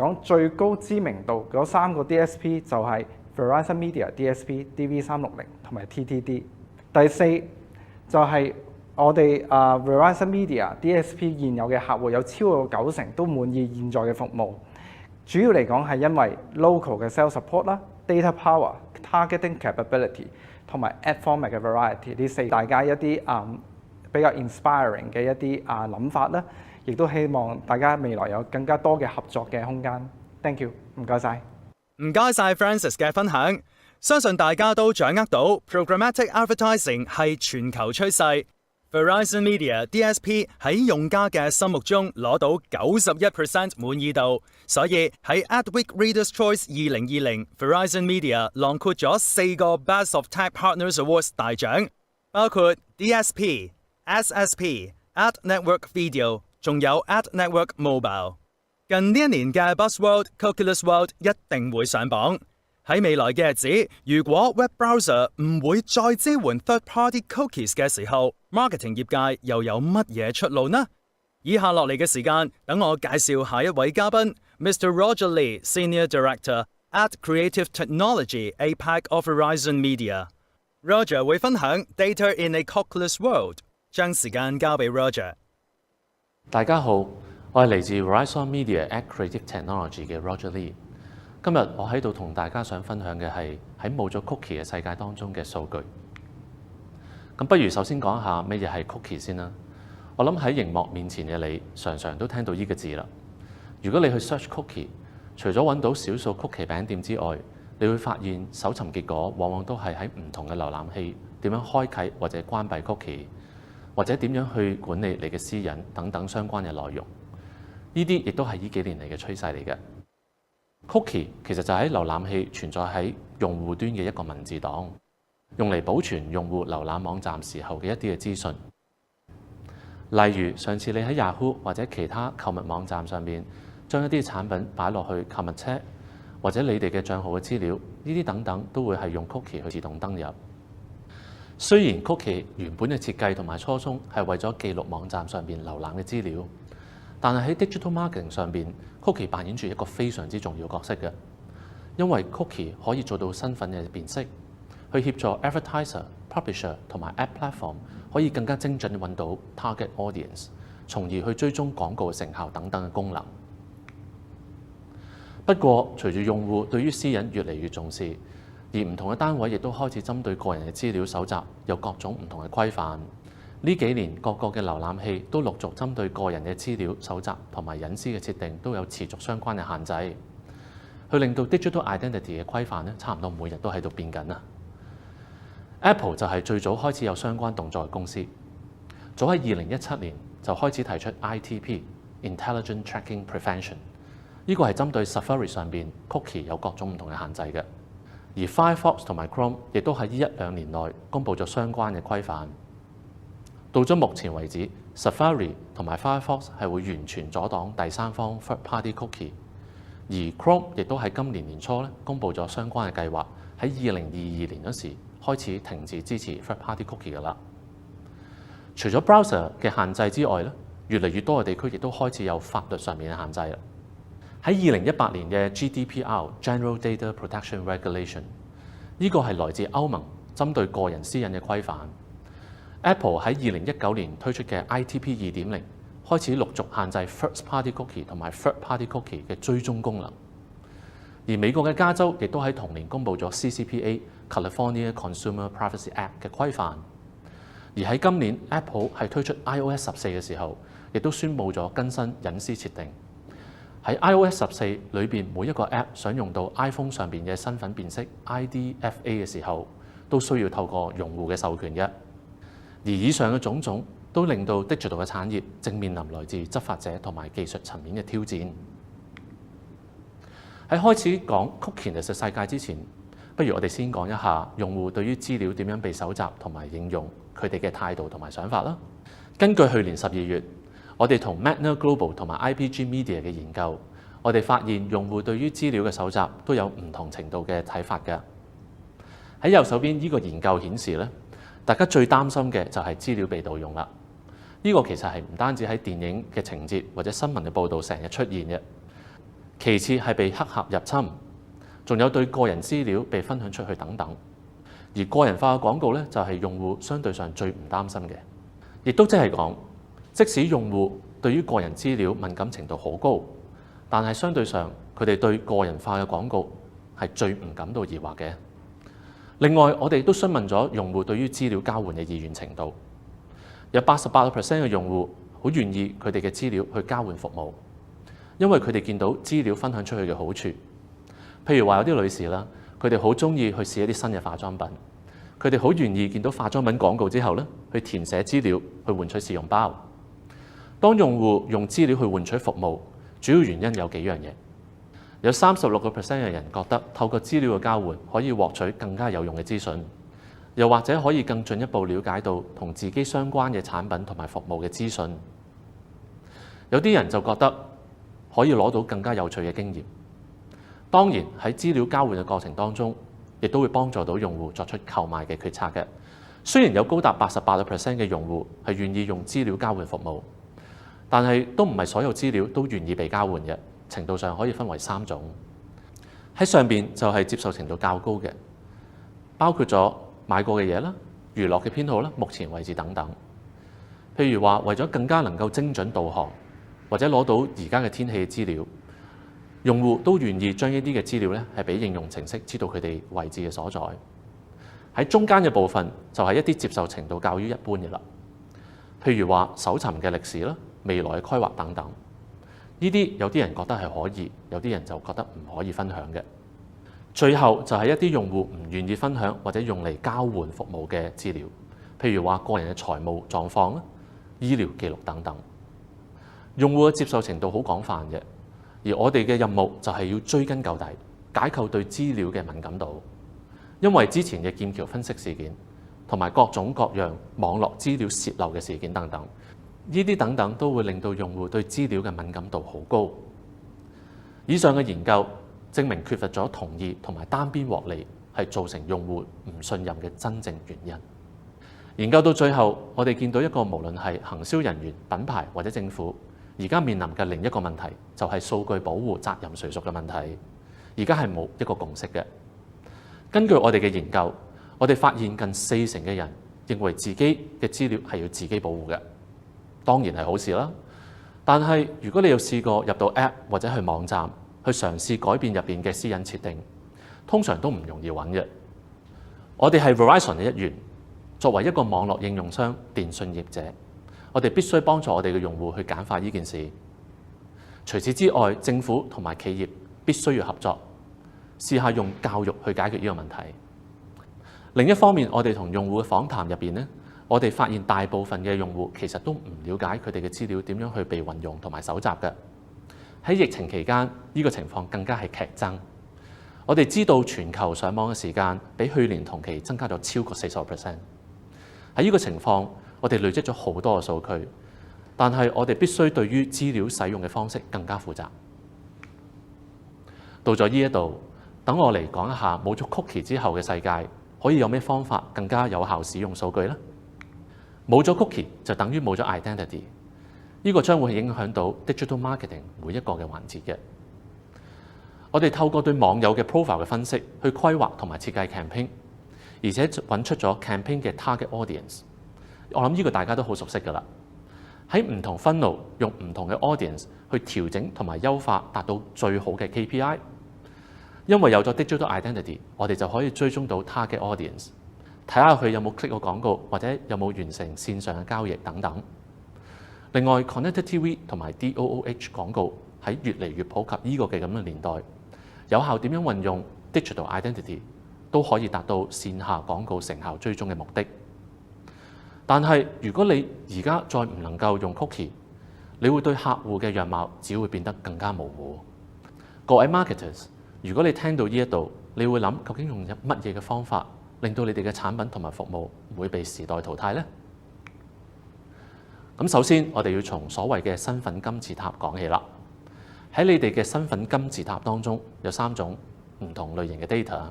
講最高知名度嗰3個 DSP 就係 Verizon Media DSP DV360 同埋 TTD。第4就係我哋Verizon Media DSP 現有嘅客戶有超過90%都滿意現在嘅服務。主要嚟講係因為 local 嘅 sales support 啦、data power、targeting capability 同埋 ad format 嘅 variety 呢4大家一啲比較 inspiring 嘅一啲諗法啦，亦都希望大家未來有更加多嘅合作嘅空間。Thank you， 唔該晒。唔該晒 Francis 嘅分享，相信大家都掌握到 Programmatic Advertising 係全球趨勢。Verizon Media DSP 喺用家嘅心目中攞到91% 滿意度，所以喺 AdWeek Readers Choice 2020 Verizon Media 囊括咗4個 Best of Tech Partners Awards 大獎，包括 DSP、SSP、Ad Network Video， 仲有 Ad Network Mobile。近呢一年嘅 Buzzword Cookieless World 一定會上榜。喺未來嘅日子，如果 Web Browser 唔會再支援 Third-Party Cookies 嘅時候 ，marketing 業界又有乜嘢出路呢？以下落嚟嘅時間，等我介紹下一位嘉賓 ，Mr. Roger Lee, Senior Director at Creative Technology APAC of Verizon Media。Roger 會分享 Data in a Cookieless World， 將時間交俾 Roger。大家好，我係嚟自 Verizon Media at Creative Technology 嘅 Roger Lee。今日我喺度同大家想分享嘅係喺冇咗 cookie 嘅世界當中嘅數據。咁不如首先講下咩嘢係 cookie 先啦。我諗喺熒幕面前嘅你，常常都聽到呢個字啦。如果你去 search cookie， 除咗揾到少數 cookie 餅店之外，你會發現搜尋結果往往都係喺唔同嘅瀏覽器點樣開啟或者關閉 cookie， 或者點樣去管理你嘅私隱等等相關嘅內容。呢啲亦都係呢幾年嚟嘅趨勢嚟嘅。Cookie 其實就喺瀏覽器存在喺用戶端嘅一個文字檔，用嚟保存用戶瀏覽網站時候嘅一啲嘅資訊。例如上次你喺 Yahoo 或者其他購物網站上面將一啲產品擺落去購物車，或者你哋嘅帳號嘅資料，呢啲等等都會係用 Cookie 去自動登入。雖然 Cookie 原本嘅設計同埋初衷係為咗記錄網站上邊瀏覽嘅資料，但係喺 digital marketing 上邊 Cookie 扮演住一個非常之重要角色嘅，因為 Cookie 可以做到身份嘅辨識，去協助 advertiser、publisher 同埋 ad platform 可以更加精準揾到 target audience， 從而去追蹤廣告成效等等嘅功能。不過，隨住用戶對於私隱越嚟越重視，而唔同嘅單位亦都開始針對個人嘅資料搜集有各種唔同嘅規範。呢幾年各個嘅瀏覽器都陸續針對個人嘅資料搜集同埋隱私嘅設定都有持續相關嘅限制，去令到 digital identity 嘅規範咧，差唔多每日都喺度變緊啊。Apple 就係最早開始有相關動作嘅公司，早喺2017年就開始提出 ITP（Intelligent Tracking Prevention）， 呢個係針對 Safari 上邊 cookie 有各種唔同嘅限制嘅，而 Firefox 同埋 Chrome 亦都喺呢1-2年內公佈咗相關嘅規範。到咗目前為止 ，Safari 同埋 Firefox 係會完全阻擋第三方 third-party cookie， 而 Chrome 亦都喺今年年初咧公佈咗相關嘅計劃，喺2022年嗰時開始停止支持 third-party cookie 㗎啦。除咗 browser 嘅限制之外咧，越嚟越多嘅地區亦都開始有法律上面嘅限制啦。喺2018年嘅 GDPR General Data Protection Regulation， 呢個係來自歐盟針對個人私隱嘅規範。Apple 喺2019年推出嘅 ITP 2.0開始陸續限制 first-party cookie 同埋 third-party cookie 嘅追蹤功能，而美國嘅加州亦都喺同年公佈咗 CCPA California Consumer Privacy Act 嘅規範，而喺今年 Apple 係推出 iOS 14嘅時候，亦都宣布咗更新隱私設定。喺 iOS 14裏邊每一個 App 想用到 iPhone 上邊嘅身份辨識 IDFA 嘅時候，都需要透過用戶嘅授權嘅。而以上嘅種種都令到 digital 嘅產業正面臨來自執法者同埋技術層面嘅挑戰。喺開始講 cookieless 嘅世界之前，不如我哋先講一下用戶對於資料點樣被搜集同埋應用佢哋嘅態度同埋想法啦。根據去年12月，我哋同 Magna Global 同埋 IPG Media 嘅研究，我哋發現用戶對於資料嘅搜集都有唔同程度嘅睇法嘅。喺右手邊呢個研究顯示咧，大家最擔心嘅就係資料被盜用啦。呢個其實係唔單止喺電影嘅情節或者新聞嘅報導成日出現嘅，其次係被黑客入侵，仲有對個人資料被分享出去等等。而個人化嘅廣告咧，就係用戶相對上最唔擔心嘅，亦都即係講，即使用戶對於個人資料敏感程度好高，但係相對上佢哋對個人化嘅廣告係最唔感到疑惑嘅。另外，我哋都詢問咗用戶對於資料交換嘅意願程度，有88% 嘅用戶好願意佢哋嘅資料去交換服務，因為佢哋見到資料分享出去嘅好處。譬如話有啲女士啦，佢哋好中意去試一啲新嘅化妝品，佢哋好願意見到化妝品廣告之後咧，去填寫資料去換取試用包。當用戶用資料去換取服務，主要原因有幾樣嘢。有36% 嘅人覺得透過資料嘅交換可以獲取更加有用嘅資訊，又或者可以更進一步了解到同自己相關嘅產品同埋服務嘅資訊。有啲人就覺得可以攞到更加有趣嘅經驗。當然喺資料交換嘅過程當中，亦都會幫助到用戶作出購買嘅決策嘅。雖然有高達88% 嘅用戶係願意用資料交換服務，但係都唔係所有資料都願意被交換嘅。程度上可以分為3種。喺上邊就係接受程度較高嘅，包括咗買過嘅嘢啦、娛樂嘅偏好啦、目前位置等等。譬如話為咗更加能夠精準導航，或者攞到而家嘅天氣資料，用戶都願意將呢啲嘅資料咧係俾應用程式知道佢哋位置嘅所在。喺中間嘅部分就係一啲接受程度較於一般嘅啦。譬如話搜尋嘅歷史啦、未來嘅規劃等等。呢啲有啲人覺得係可以，有啲人就覺得唔可以分享嘅。最後就係一啲用戶唔願意分享或者用嚟交換服務嘅資料，譬如話個人嘅財務狀況啦、醫療記錄等等。用戶嘅接受程度好廣泛嘅，而我哋嘅任務就係要追根究底，解構對資料嘅敏感度。因為之前嘅劍橋分析事件同埋各種各樣網絡資料洩漏嘅事件等等。呢啲等等都會令到用戶對資料嘅敏感度好高。以上嘅研究證明缺乏咗同意同埋單邊獲利係造成用戶唔信任嘅真正原因。研究到最後，我哋見到一個無論係行銷人員、品牌或者政府，而家面臨嘅另一個問題就係數據保護責任誰屬嘅問題。而家係冇一個共識嘅。根據我哋嘅研究，我哋發現近40%嘅人認為自己嘅資料係要自己保護嘅。當然係好事啦，但係如果你有試過入到 App 或者去網站去嘗試改變入邊嘅私隱設定，通常都唔容易揾嘅。我哋係 Verizon 嘅一員，作為一個網絡應用商、電信業者，我哋必須幫助我哋嘅用戶去簡化呢件事。除此之外，政府同埋企業必須要合作，試下用教育去解決呢個問題。另一方面，我哋同用戶嘅訪談入邊呢，我哋發現大部分嘅用戶其實都唔了解佢哋嘅資料點樣去被運用同埋搜集嘅。喺疫情期間，呢個情況更加係劇增。我哋知道全球上網嘅時間比去年同期增加咗超過40%。喺呢個情況，我哋累積咗好多嘅數據，但係我哋必須對於資料使用嘅方式更加負責。到咗呢一度，等我嚟講一下冇咗 cookie 之後嘅世界，可以有咩方法更加有效使用數據呢？冇咗 cookie 就等於冇咗 identity， 呢個將會影響到 digital marketing 每一個嘅環節嘅。我哋透過對網友嘅 profile 嘅分析，去規劃同埋設計 campaign， 而且揾出咗 campaign 嘅 target audience。我諗呢個大家都好熟悉㗎啦。喺唔同 funnel 用唔同嘅 audience 去調整同埋優化，達到最好嘅 KPI。因為有咗 digital identity， 我哋就可以追蹤到 target audience。睇下佢有冇 click 過廣告，或者有冇完成線上嘅交易等等。另外 ，Connected TV 同埋 DOOH 廣告喺越嚟越普及呢個嘅咁嘅年代，有效點樣運用 digital identity 都可以達到線下廣告成效追蹤嘅目的。但係如果你而家再唔能夠用 cookie， 你會對客戶嘅樣貌只會變得更加模糊。各位 marketers， 如果你聽到呢一度，你會諗究竟用乜嘢嘅方法令到你哋嘅產品同埋服務唔會被時代淘汰呢？咁首先，我哋要從所謂嘅身份金字塔講起啦。喺你哋嘅身份金字塔當中，有3種唔同類型嘅 data。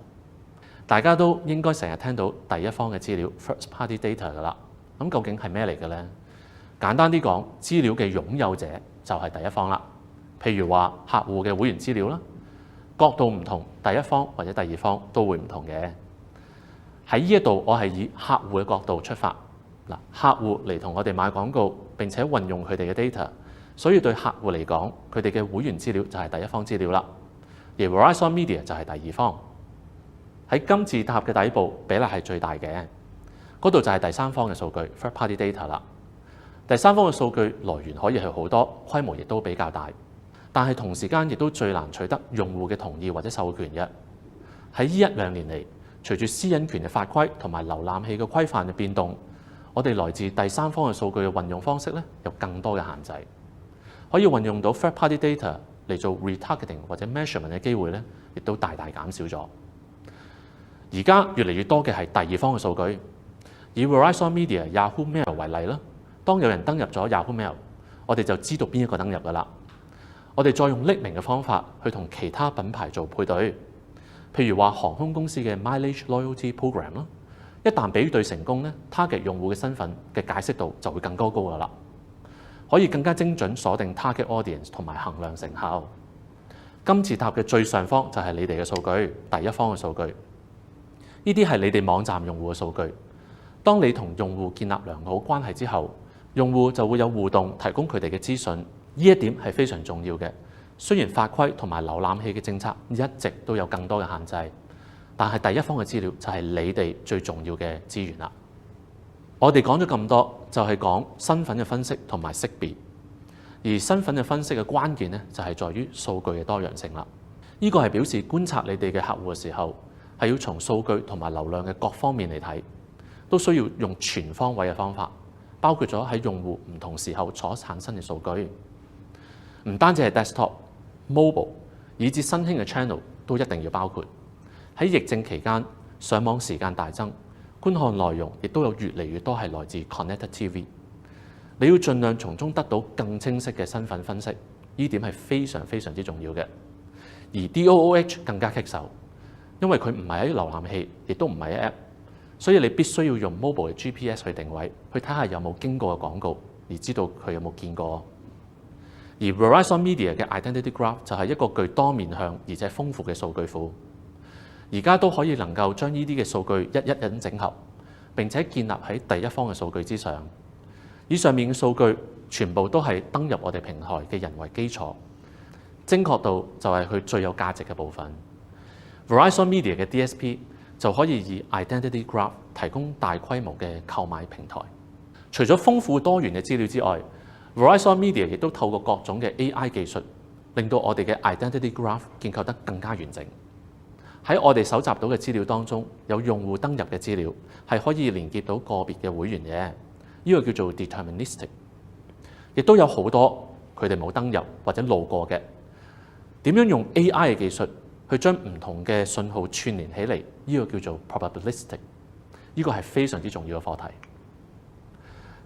大家都應該成日聽到第一方嘅資料 first party data 噶啦。咁究竟係咩嚟嘅呢？簡單啲講，資料嘅擁有者就係第一方啦。譬如話客戶嘅會員資料啦，角度唔同，第一方或者第二方都會唔同嘅。喺呢一度，我係以客戶嘅角度出發。嗱，客戶嚟同我哋買廣告，並且運用佢哋嘅 data， 所以對客戶嚟講，佢哋嘅會員資料就係第一方資料啦。而 Verizon Media 就係第二方。喺金字塔嘅底部比例係最大嘅，嗰度就係第三方嘅數據 （third party data） 啦。第三方嘅數據來源可以係好多，規模亦都比較大，但係同時間亦都最難取得用戶嘅同意或者授權嘅。喺呢1-2年嚟，隨住私隱權嘅法規同埋瀏覽器嘅規範嘅變動，我哋來自第三方嘅數據嘅運用方式咧，有更多嘅限制。可以運用到 third party data 嚟做 retargeting 或者 measurement 嘅機會咧，亦都大大減少咗。而家越嚟越多嘅係第二方嘅數據。以 Verizon Media Yahoo Mail 為例啦，當有人登入咗 Yahoo Mail， 我哋就知道邊一個登入㗎啦。我哋再用匿名嘅方法去同其他品牌做配對，譬如話航空公司嘅 Mileage Loyalty Program 啦，一旦比對成功咧 ，target 用戶嘅身份嘅解釋度就會更高㗎啦，可以更加精準鎖定 target audience 同埋衡量成效。金字塔嘅最上方就係你哋嘅數據，第一方嘅數據。呢啲係你哋網站用戶嘅數據。當你同用戶建立良好關係之後，用戶就會有互動，提供佢哋嘅資訊。呢一點係非常重要嘅。雖然法規同埋瀏覽器嘅政策一直都有更多嘅限制，但係第一方嘅資料就係你哋最重要嘅資源啦。我哋講咗咁多，就係講身份嘅分析同埋識別。而身份嘅分析嘅關鍵咧，就係在於數據嘅多樣性啦。呢個係表示觀察你哋嘅客戶嘅時候，係要從數據同埋流量嘅各方面嚟睇，都需要用全方位嘅方法，包括咗喺用戶唔同時候所產生嘅數據。唔單止係 desktop、mobile， 以至新興嘅 channel 都一定要包括。喺疫症期間，上網時間大增，觀看內容亦都有越嚟越多係來自 connected TV。你要盡量從中得到更清晰嘅身份分析，呢點係非常非常之重要嘅。而 DOOH 更加棘手。因為佢唔係喺瀏覽器，亦都唔係喺 App， 所以你必須要用 mobile 嘅 GPS 去定位，去睇下有冇經過嘅廣告，而知道佢有冇見過。而 Verizon Media 嘅 Identity Graph 就係一個具多面向而且豐富嘅數據庫。而家都可以能夠將呢啲嘅數據一一整合，並且建立喺第一方嘅數據之上。以上面嘅數據全部都係登入我哋平台嘅人為基礎，精確度就係佢最有價值嘅部分。Verizon Media 嘅 DSP 就可以以 Identity Graph 提供大規模嘅購買平台。除咗豐富多元嘅資料之外， Verizon Media 亦都透過各種嘅 AI 技術，令到我哋嘅 Identity Graph 建構得更加完整。喺我哋搜集到嘅資料當中，有用戶登入嘅資料係可以連結到個別嘅會員嘅，呢個叫做 deterministic。亦都有好多佢哋冇登入或者路過嘅，點樣用 AI 嘅技術去將唔同嘅信號串連起嚟，呢個叫做 probabilistic。呢個係非常之重要嘅課題。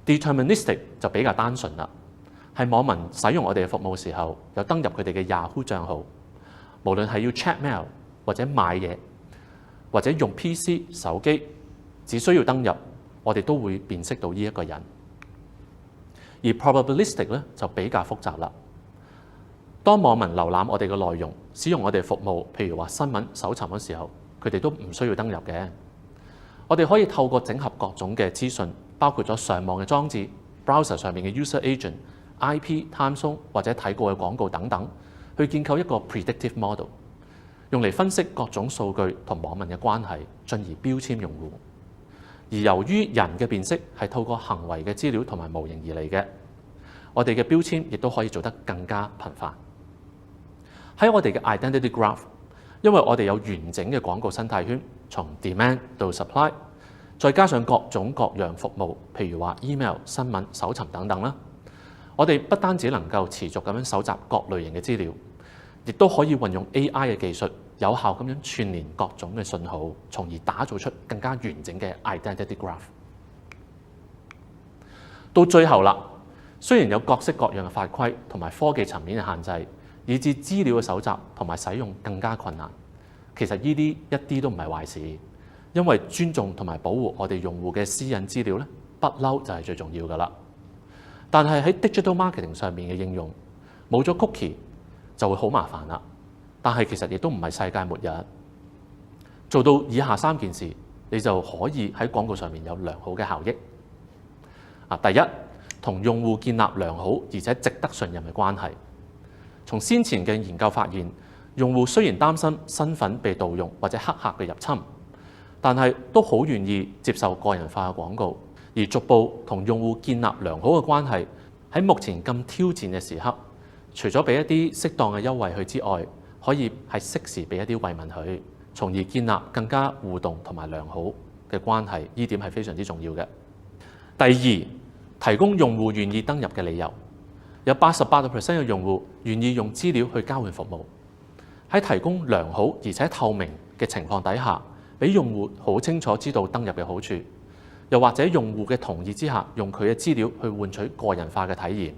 Deterministic 就比較單純啦，係網民使用我哋嘅服務時候，有登入佢哋嘅 Yahoo 帳號，無論係要 check mail 或者買嘢，或者用 PC 手機，只需要登入，我哋都會辨識到呢一個人。而 probabilistic 咧就比較複雜啦。當網民瀏覽我哋嘅內容，使用我哋服務，譬如話新聞搜尋嘅時候，佢哋都唔需要登入嘅。我哋可以透過整合各種嘅資訊，包括咗上網嘅裝置、browser 上面嘅 user agent、IP、time zone 或者睇過嘅廣告等等，去建構一個 predictive model， 用嚟分析各種數據同網民嘅關係，進而標籤用戶。而由於人嘅辨識係透過行為嘅資料同埋模型而嚟嘅，我哋嘅標籤亦都可以做得更加頻繁。喺我哋嘅 Identity Graph， 因為我哋有完整嘅廣告生態圈，從 demand 到 supply， 再加上各種各樣服務，譬如話 email、新聞、搜尋等等啦，我哋不單止能夠持續咁樣搜集各類型嘅資料，亦都可以運用 AI 嘅技術，有效咁樣串聯各種嘅信號，從而打造出更加完整嘅 Identity Graph。到最後啦，雖然有各式各樣嘅法規同埋科技層面嘅限制，以致資料嘅搜集同埋使用更加困難。其實呢啲一啲都唔係壞事，因為尊重同埋保護我哋用戶嘅私隱資料咧，不嬲就係最重要㗎啦。但係喺 digital marketing 上面嘅應用，冇咗 cookie，就會好麻煩啦。但係其實亦都唔係世界末日。做到以下3件事，你就可以喺廣告上面有良好嘅效益。第一，同用戶建立良好而且值得信任嘅關係。從先前嘅研究發現，用戶雖然擔心身份被盜用或者黑客嘅入侵，但係都好願意接受個人化嘅廣告，而逐步同用戶建立良好嘅關係。喺目前咁挑戰嘅時刻，除咗俾一啲適當嘅優惠佢之外，可以係適時俾一啲慰問佢，從而建立更加互動同埋良好嘅關係。呢點係非常之重要嘅。第二，提供用戶願意登入嘅理由。有88% 嘅用戶願意用資料去交換服務。喺提供良好而且透明嘅情況底下，俾用戶好清楚知道登入嘅好處，又或者用戶嘅同意之下，用佢嘅資料去換取個人化嘅體驗，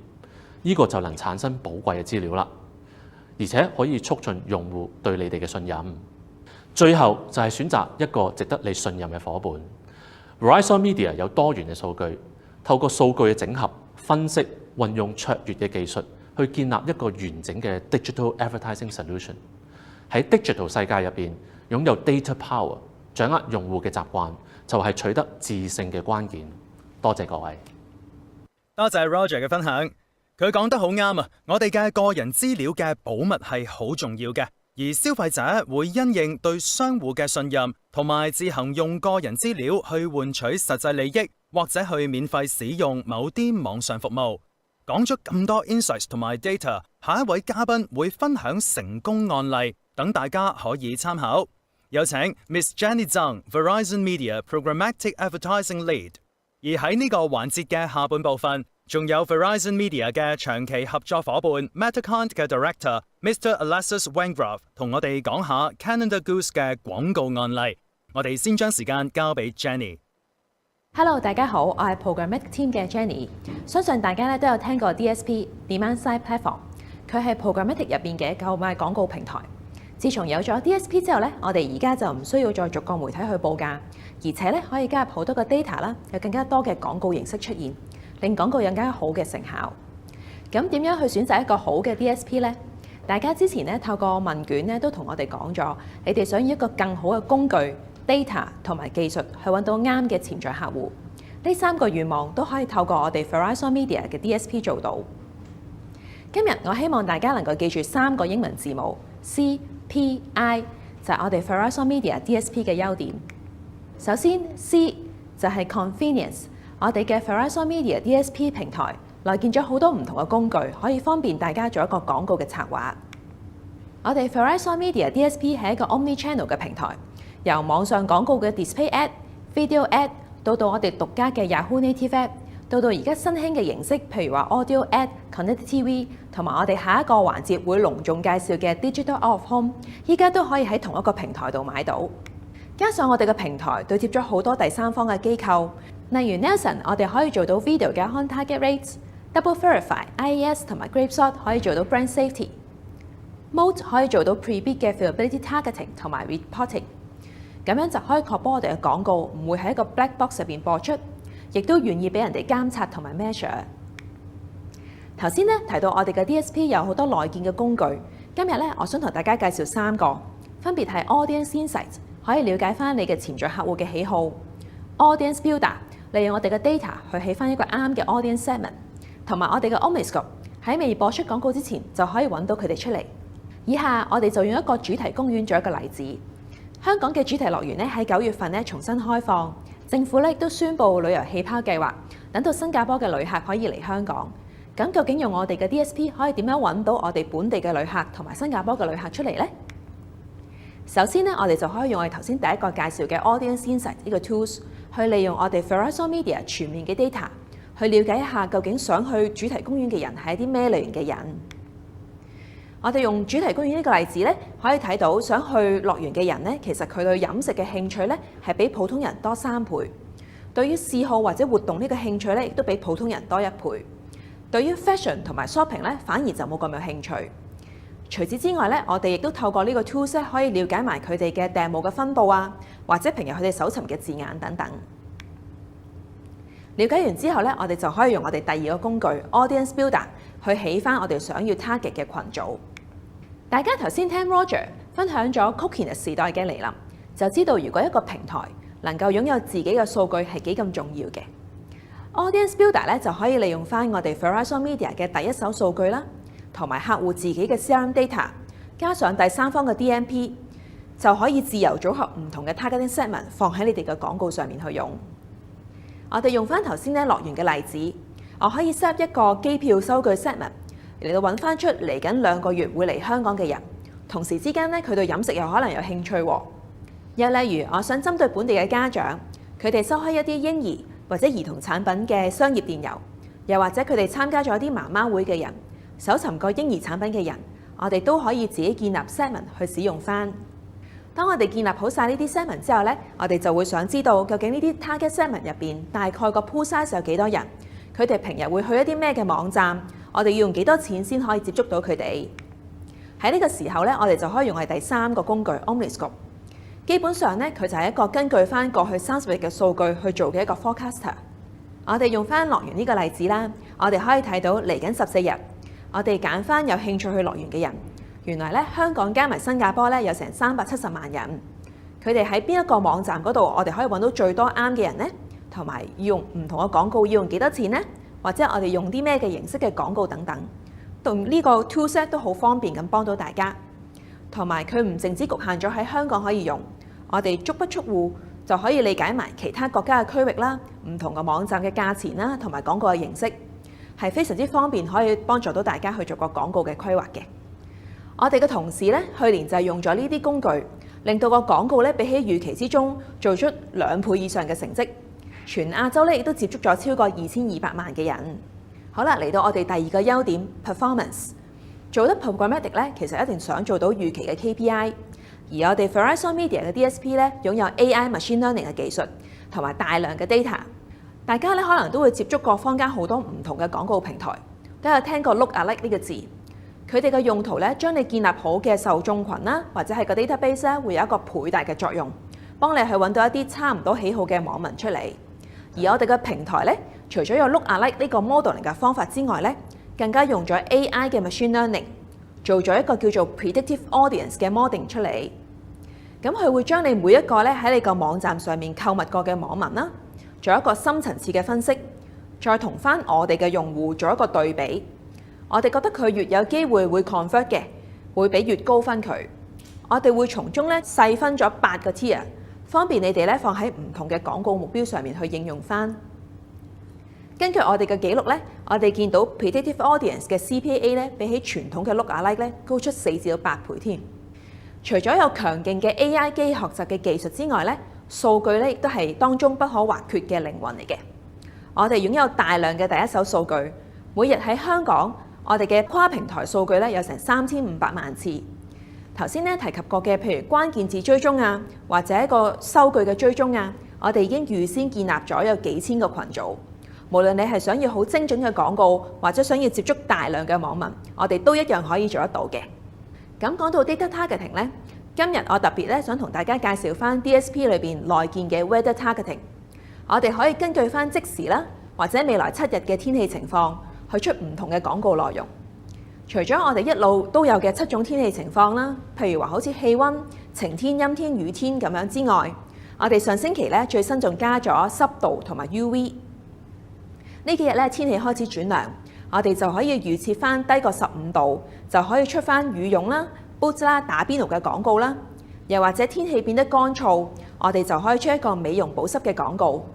呢個就能產生寶貴嘅資料啦，而且可以促進用戶對你哋嘅信任。最後就係選擇一個值得你信任嘅伙伴。Verizon Media 有多元嘅數據，透過數據嘅整合、分析、運用卓越嘅技術，去建立一個完整嘅 digital advertising solution。喺 digital 世界入邊，擁有 data power， 掌握用戶嘅習慣，就係取得致勝嘅關鍵。多謝各位。多謝 Roger 嘅分享，佢講得好啱啊！我哋嘅個人資料嘅保密係好重要嘅，而消費者會因應對商戶嘅信任，同埋自行用個人資料去換取實際利益，或者去免費使用某啲網上服務。講咗咁多 insights 同埋 data， 下一位嘉賓會分享成功案例，等大家可以參考。有請 Miss Jenny Zhang Verizon Media Programmatic Advertising Lead。而喺呢個環節嘅下半部分，仲有 Verizon Media 嘅長期合作伙伴 Metacont 嘅 Director Mr. Alexis Wengrove 同我哋講下 Canada Goose 嘅廣告案例。我哋先將時間交俾 Jenny。Hello， 大家好，我係 Programmatic Team 嘅 Jenny。相信大家都有聽過 DSP Demand Side Platform， 佢係 Programmatic 入邊嘅購買廣告平台。自從有咗 DSP 之後咧，我哋而家就唔需要再逐個媒體去報價，而且咧可以加入好多個 data 啦，有更加多嘅廣告形式出現，令廣告有更加好嘅成效。咁點樣去選擇一個好嘅 DSP 呢？大家之前咧透過問卷咧都同我哋講咗，你哋想要一個更好嘅工具、data 同埋技術去揾到啱嘅潛在客戶。呢3個願望都可以透過我哋 Verizon Media 嘅 DSP 做到。今日我希望大家能夠記住3個英文字母 CPI， 就係我哋 Verizon Media DSP 嘅優點。首先 C 就係 Convenience， 我哋嘅 Verizon Media DSP 平台內建咗好多唔同嘅工具，可以方便大家做一個廣告嘅策劃。我哋 Verizon Media DSP 係一個 Omni-channel 嘅平台，由網上廣告嘅 Display Ad、Video Ad 到我哋獨家嘅 Yahoo Native App， 到而家新興嘅形式，譬如話 Audio Ad、Connected TV， 同埋我哋下一個環節會隆重介紹嘅 Digital-out-of-home， 依家都可以喺同一個平台度買到。加上我哋嘅平台對接咗好多第三方嘅機構，例如 Nielsen， 我哋可以做到 video 嘅 on target rates、Double Verify、IAS 同埋 Grapeshot 可以做到 brand safety、Moat 可以做到 pre-bid 嘅 viewability targeting 同埋 reporting。咁樣就可以確保我哋嘅廣告唔會喺一個 black box 入邊播出，亦都願意俾人哋監察同埋 measure。頭先提到我哋嘅 DSP 有好多內建嘅工具，今日我想同大家介紹3個，分別係 Audience Insight， 可以了解翻你嘅潛在客戶嘅喜好 ；Audience Builder， 利用我哋嘅 data 去起翻一個啱嘅 audience segment， 同埋我哋嘅 Omniscope， 喺未播出廣告之前就可以揾到佢哋出嚟。以下我哋就用一個主題公園做一個例子。香港嘅主題樂園喺9月份重新開放，政府亦都宣布旅遊氣泡計劃，等到新加坡嘅旅客可以嚟香港。咁究竟用我哋嘅 DSP 可以點樣揾到我哋本地嘅旅客同埋新加坡嘅旅客出嚟呢？首先我哋就可以用我哋頭先第一個介紹嘅 Audience Insight 呢個 tools， 去利用我哋 Verizon Media 全面嘅 data， 去了解一下究竟想去主題公園嘅人係一啲咩類型嘅人。我哋用主題公園呢個例子可以睇到想去樂園嘅人其實佢對飲食嘅興趣係比普通人多3倍。對於嗜好或者活動呢個興趣亦都比普通人多1倍。對於 fashion 同埋 shopping 反而就冇咁有興趣。除此之外我哋亦都透過呢個 tools 可以了解埋佢哋嘅訂務嘅分佈啊，或者平日佢哋搜尋嘅字眼等等。了解完之後我哋就可以用我哋第2個工具 Audience Builder 去起翻我哋想要 target 嘅群組。大家頭先聽 Roger 分享咗 Cookieless 時代嘅嚟臨，就知道如果一個平台能夠擁有自己嘅數據係幾咁重要嘅。Audience Builder 咧就可以利用翻我哋 Verizon Media 嘅第一手數據啦，同埋客戶自己嘅 CRM data， 加上第三方嘅 DMP， 就可以自由組合唔同嘅 targeting segment 放喺你哋嘅廣告上面去用。我哋用翻頭先咧樂園嘅例子，我可以 set 一個機票收據 segment 嚟到揾翻出嚟緊2個月會嚟香港嘅人，同時之間咧佢對飲食又可能有興趣喎。又例如我想針對本地嘅家長，佢哋收開一啲嬰兒或者兒童產品嘅商業電郵，又或者佢哋參加咗啲媽媽會嘅人，搜尋過嬰兒產品嘅人，我哋都可以自己建立 segment 去使用翻。當我哋建立好晒呢啲 segment 之後咧，我哋就會想知道究竟呢啲 target segment 入邊大概個 pool size 有幾多人，佢哋平日會去一啲咩嘅網站，我哋要用幾多錢先可以接觸到佢哋。喺呢個時候咧，我哋就可以用係第3個工具 Omniscope。基本上咧，佢就係一個根據翻過去30日嘅數據去做嘅一個 forecaster。我哋用翻樂園呢個例子啦，我哋可以睇到嚟緊14日，我哋揀翻有興趣去樂園嘅人，原來咧香港加埋新加坡咧有成370萬人。佢哋喺邊一個網站嗰度，我哋可以揾到最多啱嘅人呢？同埋要用唔同嘅廣告要用幾多錢呢？或者我哋用啲咩嘅形式嘅廣告等等，同呢個 toolset 都好方便咁幫到大家。同埋佢唔淨止局限咗喺香港可以用。我哋足不出戶就可以理解埋其他國家嘅區域啦，唔同嘅網站嘅價錢啦，同埋廣告嘅形式，係非常之方便，可以幫助到大家去做個廣告嘅規劃嘅。我哋嘅同事咧，去年就係用咗呢啲工具，令到個廣告咧比起預期之中做出2倍以上嘅成績。全亞洲咧亦都接觸咗超過2200萬嘅人。好啦，嚟到我哋第2個優點 performance， 做得 programmatic 咧，其實一定想做到預期嘅 KPI。而我哋 Verizon Media 嘅 DSP 咧，擁有 AI machine learning 嘅技術同埋大量嘅 data。大家咧可能都會接觸過坊間好多唔同嘅廣告平台，都有聽過 look-alike 呢個字。佢哋嘅用途咧，將你建立好嘅受眾群啦，或者係個 database 咧，會有一個倍大嘅作用，幫你去揾到一啲差唔多喜好嘅網民出嚟。而我哋嘅平台咧，除咗有 look-alike 呢個 modeling 嘅方法之外咧，更加用咗 AI 嘅 machine learning。做咗一個叫做 predictive audience 嘅 modeling 出嚟，咁佢會將你每一個咧喺你個網站上面購物過嘅網民啦，做一個深層次嘅分析，再同翻我哋嘅用戶做一個對比。我哋覺得佢越有機會 convert 嘅，會俾越高分佢。我哋會從中咧細分咗8個 tier， 方便你哋咧放喺唔同嘅廣告目標上面去應用翻。根據我哋嘅記錄咧，我哋見到 predictive audience 嘅 CPA 咧，比起傳統嘅 look-alike 咧高出4至8倍添。除咗有強勁嘅 AI 機學習嘅技術之外咧，數據咧亦都係當中不可或缺嘅靈魂嚟嘅。我哋擁有大量嘅第一手數據，每日喺香港，我哋嘅跨平台數據咧有成3500萬次。頭先咧提及過嘅，譬如關鍵字追蹤啊，或者一個收據嘅追蹤啊，我哋已經預先建立咗有幾千個群組。無論你係想要好精準嘅廣告，或者想要接觸大量嘅網民，我哋都一樣可以做得到嘅。咁講到 data targeting 咧，今日我特別咧想同大家介紹翻 DSP 裏邊內建嘅 weather targeting。我哋可以根據翻即時啦，或者未來7日嘅天氣情況，去出唔同嘅廣告內容。除咗我哋一路都有嘅7種天氣情況啦，譬如話好似氣温、晴天、陰天、雨天咁樣之外，我哋上星期咧最新仲加咗濕度同埋 UV。呢幾日咧天氣開始轉涼，我哋就可以預設翻低過15度，就可以出翻羽絨啦、boots 啦、打邊爐嘅廣告啦。又或者天氣變得乾燥，我哋就可以出一個美容保濕嘅廣告。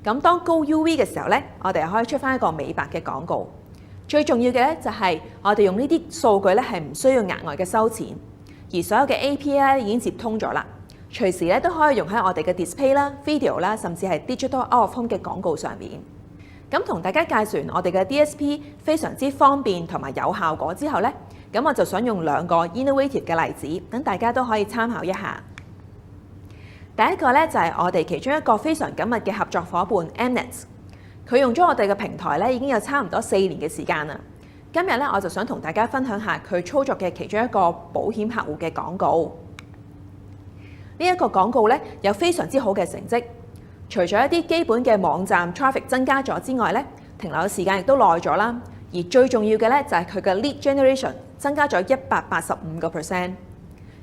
咁當高 UV 嘅時候咧，我哋可以出翻一個美白嘅廣告。最重要嘅咧就係我哋用呢啲數據咧係唔需要額外嘅收錢，而所有嘅 API 已經接通咗啦，隨時咧都可以用喺我哋嘅 display 啦、video 啦，甚至係 Digital-out-of-home 嘅廣告上面。咁同大家介紹完我哋嘅 DSP 非常之方便同埋有效果之後咧，咁我就想用2個 innovative 嘅例子，等大家都可以參考一下。第一個咧就係我哋其中一個非常緊密嘅合作伙伴 Mnet， 佢用咗我哋嘅平台咧已經有差唔多4年嘅時間啦。今日咧我就想同大家分享下佢操作嘅其中一個保險客戶嘅廣告。呢一個廣告咧有非常之好嘅成績。除咗一啲基本嘅網站 traffic 增加咗之外咧，停留嘅時間亦都耐咗啦。而最重要嘅咧就係佢嘅 lead generation 增加咗185%。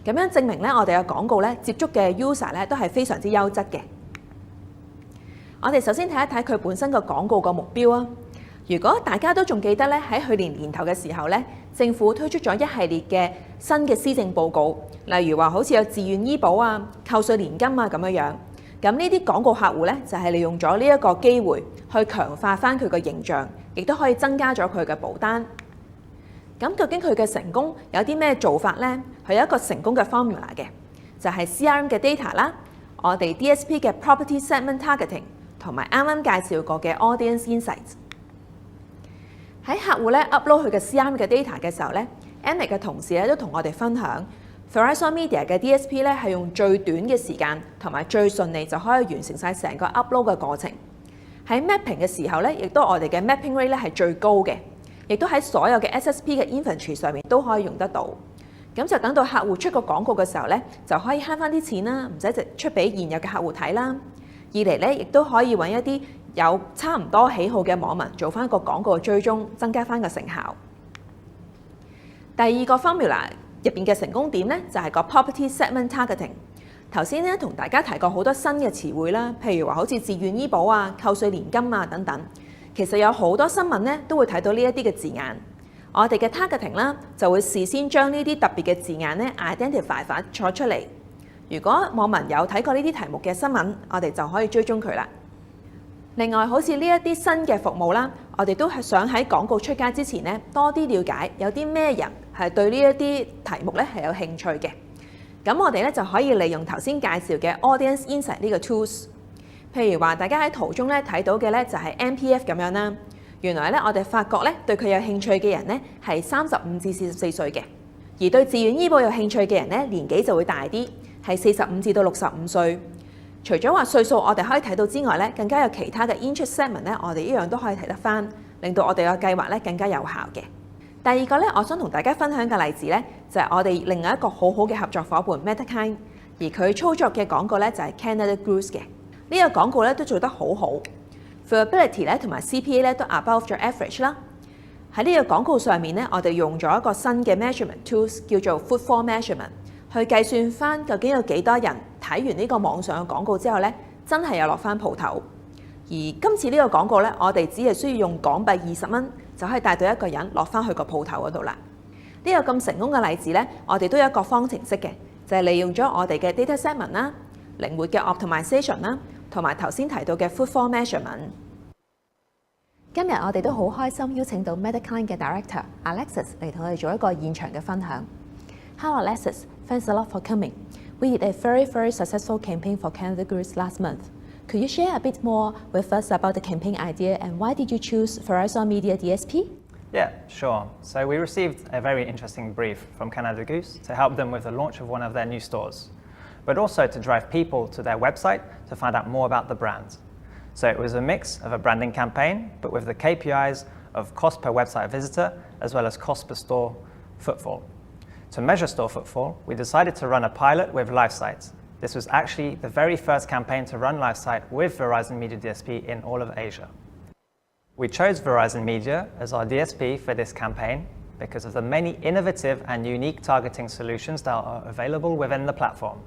咁樣證明咧，我哋嘅廣告咧接觸嘅 user 咧都係非常之優質嘅。我哋首先睇一睇佢本身個廣告個目標啊。如果大家都仲記得咧，喺去年年頭嘅時候咧，政府推出咗一系列嘅新嘅施政報告，例如話好似有自願醫保啊、扣稅年金啊咁樣。咁呢啲廣告客戶咧就係利用咗呢一個機會去強化翻佢個形象，亦都可以增加咗佢嘅保單。咁究竟佢嘅成功有啲咩做法呢？佢有一個成功嘅 formula 嘅，就係 CRM 嘅 data 啦，我哋 DSP 嘅 property segment targeting， 同埋啱啱介紹過嘅 audience insights。喺客戶咧 upload 佢嘅 CRM 嘅 data 嘅時候咧 AdWeek 嘅同事咧都同我哋分享 Verizon Media 嘅 DSP 咧係用最短嘅時間同埋最順利就可以完成晒成個 upload 嘅過程。喺 mapping 嘅時候咧，亦都我哋嘅 mapping rate 咧係最高嘅。亦都喺所有嘅 SSP 嘅 inventory 上面都可以用得到，咁就等到客戶出個廣告嘅時候咧，就可以慳翻啲錢啦，唔使直出俾現有嘅客戶睇啦。二嚟咧，亦都可以揾一啲有差唔多喜好嘅網民做翻個廣告追蹤，增加翻個成效。第二個 formula 入邊嘅成功點咧，就係個 property segment targeting。頭先咧同大家提過好多新嘅詞彙啦，譬如話好似自願醫保啊、扣稅年金啊等等。其實有好多新聞咧都會睇到呢一啲嘅字眼，我哋嘅 targeting 啦就會事先將呢啲特別嘅字眼咧 identify 咗出嚟。如果網民有睇過呢啲題目嘅新聞，我哋就可以追蹤佢啦。另外，好似呢一啲新嘅服務啦，我哋都係想喺廣告出街之前咧多啲了解有啲咩人係對呢一啲題目咧係有興趣嘅。咁我哋咧就可以利用頭先介紹嘅 Audience Insight 呢個 tools。譬如話，大家喺圖中咧睇到嘅咧就係 MPF 咁樣啦。原來咧我哋發覺咧對佢有興趣嘅人咧係35至44歲嘅，而對自願醫保有興趣嘅人咧年紀就會大啲，係45至到65歲。除咗話歲數我哋可以睇到之外咧，更加有其他嘅 interest segment 咧，我哋一樣都可以睇得翻，令到我哋嘅計劃咧更加有效嘅。第二個咧，我想同大家分享嘅例子咧，就係我哋另外一個好好嘅合作伙伴 MetaKIND， 而佢操作嘅廣告咧就係 Canada Goose 嘅。呢個廣告咧都做得好好 ，viewability 咧同埋 CPA 咧都 above 咗 average 啦。喺呢個廣告上面咧，我哋用咗一個新嘅 measurement tools 叫做 footfall measurement， 去計算翻究竟有幾多人睇完呢個網上嘅廣告之後咧，真係有落翻鋪頭。而今次呢個廣告咧，我哋只係需要用港幣20蚊就可以帶到一個人落翻去個鋪頭嗰度啦。呢個咁成功嘅例子咧，我哋都有一個方程式嘅，就係利用咗我哋嘅 data segment 啦、靈活嘅 optimization 啦，同埋頭先提到嘅 footfall measurement。今日我哋都好開心邀請到 MetaKIND 嘅 Director Alexis 嚟同我哋做一個現場嘅分享。Hello Alexis, thanks a lot for coming. We did a very successful campaign for Canada Goose last month. Could you share a bit more with us about the campaign idea and why did you choose Verizon Media DSP? Yeah, sure. So we received a very interesting brief from Canada Goose to help them with the launch of one of their new stores, but also to drive people to their website to find out more about the brand. So it was a mix of a branding campaign, but with the KPIs of cost per website visitor, as well as cost per store footfall. To measure store footfall, we decided to run a pilot with LiveSite. This was actually the very first campaign to run LiveSite with Verizon Media DSP in all of Asia. We chose Verizon Media as our DSP for this campaign because of the many innovative and unique targeting solutions that are available within the platform.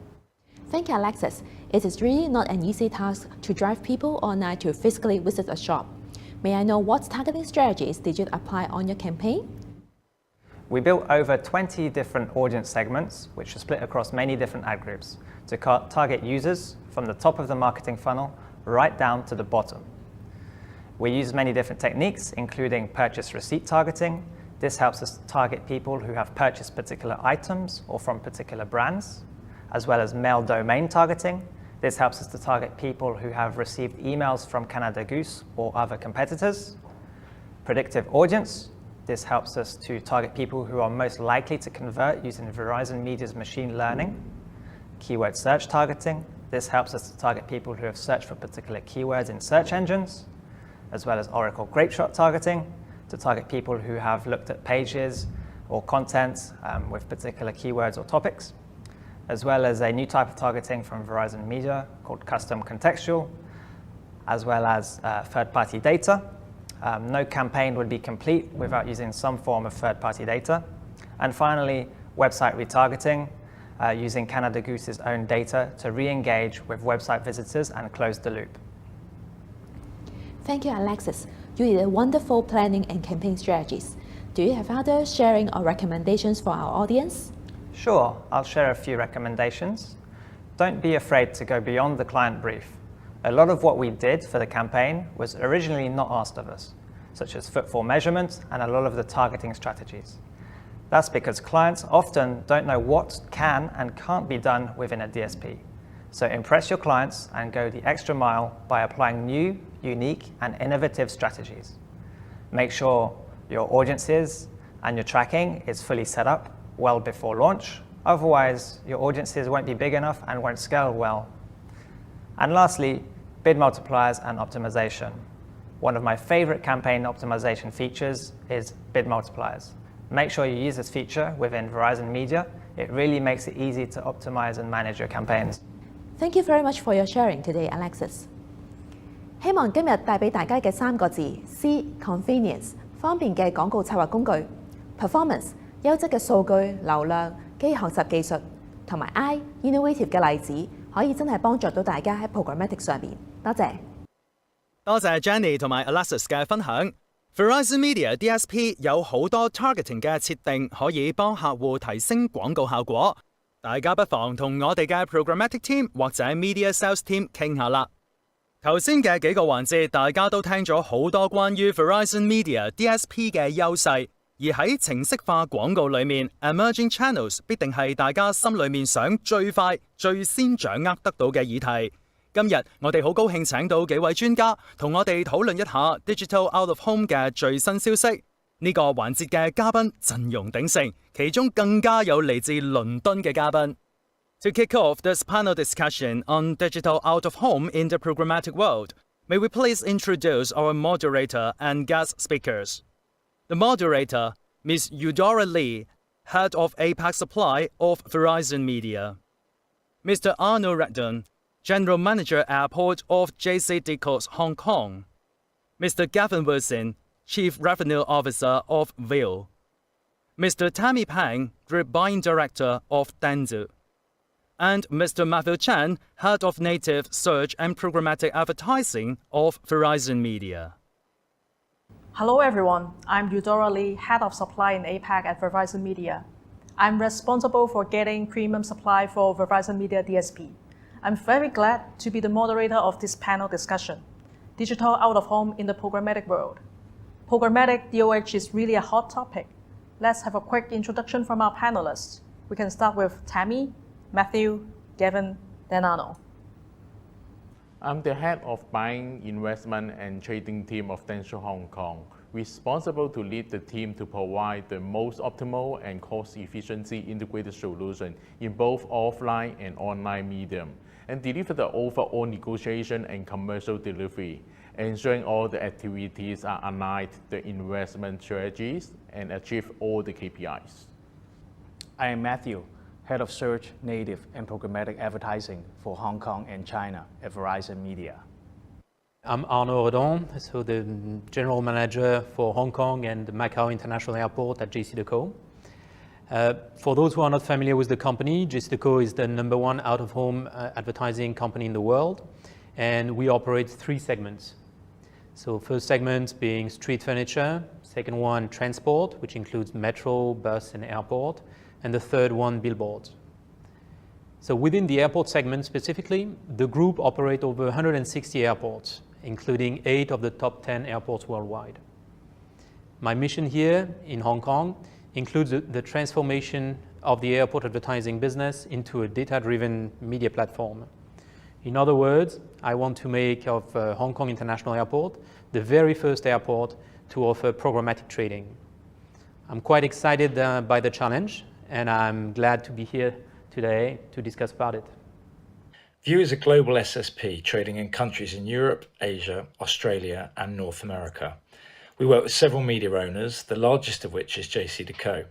Thank you, Alexis. It is really not an easy task to drive people online to physically visit a shop. May I know what targeting strategies did you apply on your campaign? We built over 20 different audience segments, which are split across many different ad groups, to target users from the top of the marketing funnel right down to the bottom. We use many different techniques, including purchase receipt targeting. This helps us target people who have purchased particular items or from particular brands, as well as mail domain targeting. This helps us to target people who have received emails from Canada Goose or other competitors. Predictive audience. This helps us to target people who are most likely to convert using Verizon Media's machine learning. Keyword search targeting. This helps us to target people who have searched for particular keywords in search engines, as well as Oracle Grapeshot targeting to target people who have looked at pages or content with particular keywords or topics, as well as a new type of targeting from Verizon Media called custom contextual, as well as third-party data. No campaign would be complete without using some form of third-party data. And finally, website retargeting, using Canada Goose's own data to re-engage with website visitors and close the loop. Thank you, Alexis. You did a wonderful planning and campaign strategies. Do you have other sharing or recommendations for our audience? Sure, I'll share a few recommendations. Don't be afraid to go beyond the client brief. A lot of what we did for the campaign was originally not asked of us, such as footfall measurement and a lot of the targeting strategies. That's because clients often don't know what can and can't be done within a DSP. So impress your clients and go the extra mile by applying new, unique, and innovative strategies. Make sure your audiences and your tracking is fully set up well before launch. Otherwise, your audiences won't be big enough and won't scale well. And lastly, bid multipliers and optimization. One of my favorite campaign optimization features is bid multipliers. Make sure you use this feature within Verizon Media. It really makes it easy to optimize and manage your campaigns. Thank you very much for your sharing today, Alexis. 希望今日帶俾大家嘅3個字 C convenience 方便嘅廣告策劃工具 ，performance 優質嘅數據流量機學習技術，同埋 I innovative 嘅例子，可以真係幫助到大家喺 programmatic 上邊。多謝。多謝 Jenny 同埋 Alexis 嘅分享。Verizon Media DSP 有好多 targeting 嘅設定，可以幫客戶提升廣告效果。大家不妨同我哋嘅 Programmatic Team 或者 Media Sales Team 傾下啦。頭先嘅幾個環節，大家都聽咗好多關於 Verizon Media DSP 嘅優勢，而喺程式化廣告裏面 ，Emerging Channels 必定係大家心裏面想最快、最先掌握得到嘅議題。今日我哋好高興請到幾位專家同我哋討論一下 Digital-out-of-home 嘅最新消息。呢個環節嘅嘉賓陣容鼎盛，其中更加有嚟自倫敦嘅嘉賓。To kick off this panel discussion on Digital-out-of-home in the Programmatic World, may we please introduce our moderator and guest speakers. The moderator, Ms. Eudora Lee, Head of APAC Supply of Verizon Media. Mr. Arno Redden, General Manager Airport of JCDecaux Hong Kong. Mr. Gavin Wilson, Chief Revenue Officer of Viu. Mr. Tammy Pang, Group Buying Director of Dentsu. And Mr. Matthew Chen, Head of Native Search and Programmatic Advertising of Verizon Media. Hello everyone, I'm Eudora Lee, Head of Supply in APAC at Verizon Media. I'm responsible for getting premium supply for Verizon Media DSP. I'm very glad to be the moderator of this panel discussion, Digital Out-of-Home in the Programmatic World. Programmatic DOH is really a hot topic. Let's have a quick introduction from our panelists. We can start with Tammy, Matthew, Gavin, then Arno. I'm the head of buying, investment, and trading team of Dentsu Hong Kong, responsible to lead the team to provide the most optimal and cost-efficiency integrated solution in both offline and online medium, and deliver the overall negotiation and commercial delivery, ensuring all the activities are aligned to the investment strategies and achieve all the KPIs. I am Matthew, Head of Search, Native, and Programmatic Advertising for Hong Kong and China at Verizon Media. I'm Arno Redon, so the General Manager for Hong Kong and Macau International Airport at JCDecaux. For those who are not familiar with the company, JCDecaux is the #1 out-of-home advertising company in the world, and we operate 3 segments. So first segment being street furniture, second one transport, which includes metro, bus, and airport, and the third one billboards. So within the airport segment specifically, the group operates over 160 airports, including 8 of the top 10 airports worldwide. My mission here in Hong Kong includes the transformation of the airport advertising business into a data-driven media platform. In other words, I want to make of Hong Kong International Airport the very first airport to offer programmatic trading. I'm quite excited by the challenge, and I'm glad to be here today to discuss about it. Viu is a global SSP trading in countries in Europe, Asia, Australia, and North America. We work with several media owners, the largest of which is JCDecaux.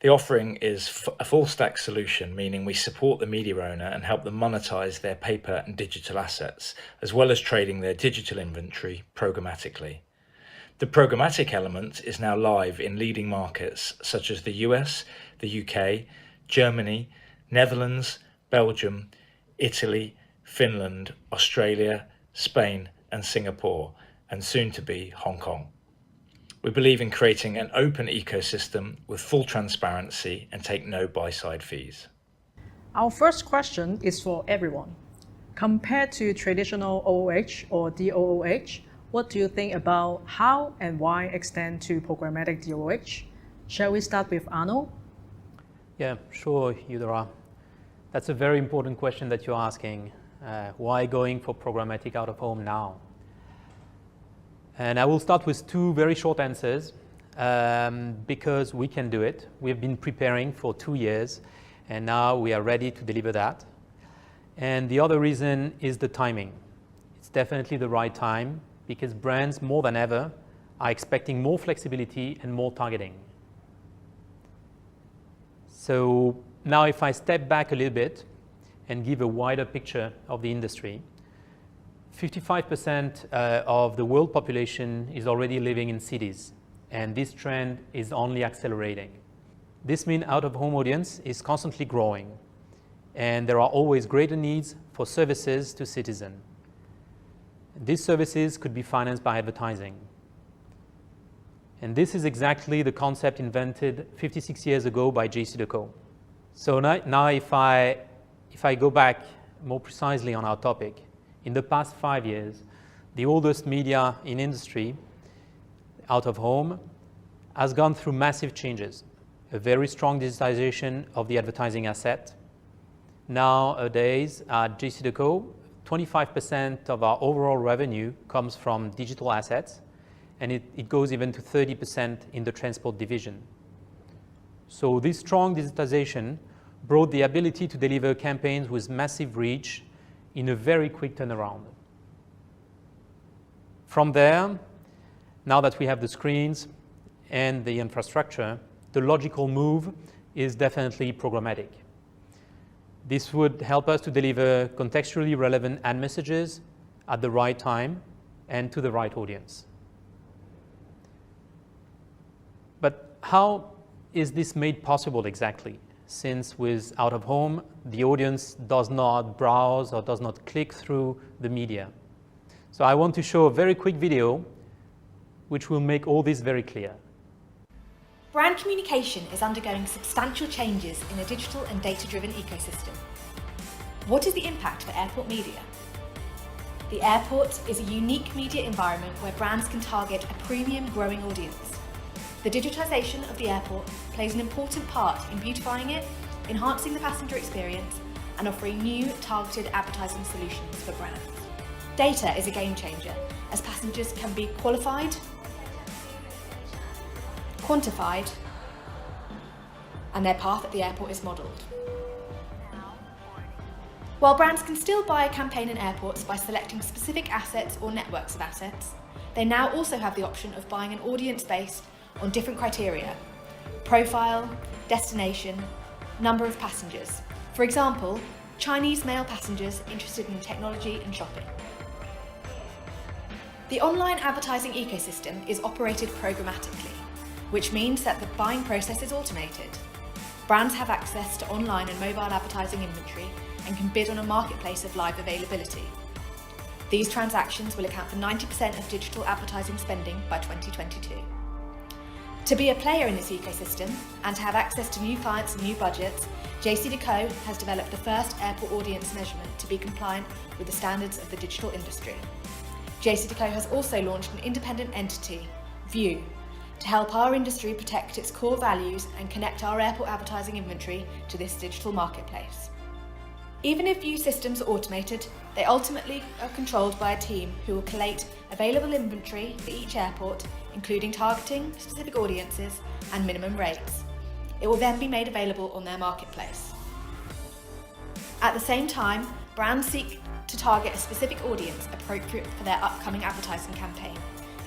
The offering is a full-stack solution, meaning we support the media owner and help them monetize their paper and digital assets, as well as trading their digital inventory programmatically. The programmatic element is now live in leading markets such as the US, the UK, Germany, Netherlands, Belgium, Italy, Finland, Australia, Spain, and Singapore, and soon to be Hong Kong. We believe in creating an open ecosystem with full transparency and take no buy-side fees. Our first question is for everyone. Compared to traditional OOH or DOOH, what do you think about how and why extend to programmatic DOOH? Shall we start with Arno? Yeah, sure, Eudora. That's a very important question that you're asking. Why going for programmatic out-of-home now? And I will start with two very short answers because we can do it. We've been preparing for 2 years and now we are ready to deliver that. And the other reason is the timing. It's definitely the right time because brands more than ever are expecting more flexibility and more targeting. So now if I step back a little bit and give a wider picture of the industry, 55% of the world population is already living in cities, and this trend is only accelerating. This means out-of-home audience is constantly growing, and there are always greater needs for services to citizens. These services could be financed by advertising. And this is exactly the concept invented 56 years ago by JCDecaux. So now if I go back more precisely on our topic, in the past 5 years, the oldest media in industry, out of home, has gone through massive changes. A very strong digitization of the advertising asset. Nowadays, at JCDecaux, 25% of our overall revenue comes from digital assets, and it goes even to 30% in the transport division. So this strong digitization brought the ability to deliver campaigns with massive reach in a very quick turnaround. From there, now that we have the screens and the infrastructure, the logical move is definitely programmatic. This would help us to deliver contextually relevant ad messages at the right time and to the right audience. But how is this made possible exactly? Since with out-of-home, the audience does not browse or does not click through the media. So I want to show a very quick video which will make all this very clear. Brand communication is undergoing substantial changes in a digital and data-driven ecosystem. What is the impact for airport media? The airport is a unique media environment where brands can target a premium growing audience. The digitization of the airport plays an important part in beautifying it, enhancing the passenger experience, and offering new targeted advertising solutions for brands. Data is a game changer, as passengers can be qualified, quantified, and their path at the airport is modelled. While brands can still buy a campaign in airports by selecting specific assets or networks of assets, they now also have the option of buying an audience based on different criteria: profile, destination, number of passengers. For example, Chinese male passengers interested in technology and shopping. The online advertising ecosystem is operated programmatically, which means that the buying process is automated. Brands have access to online and mobile advertising inventory and can bid on a marketplace of live availability. These transactions will account for 90% of digital advertising spending by 2022. To be a player in this ecosystem and to have access to new clients and new budgets, JCDecaux has developed the first airport audience measurement to be compliant with the standards of the digital industry. JCDecaux has also launched an independent entity, View, to help our industry protect its core values and connect our airport advertising inventory to this digital marketplace. Even if View systems are automated, they ultimately are controlled by a team who will collate available inventory for each airport, including targeting specific audiences and minimum rates. It will then be made available on their marketplace. At the same time, brands seek to target a specific audience appropriate for their upcoming advertising campaign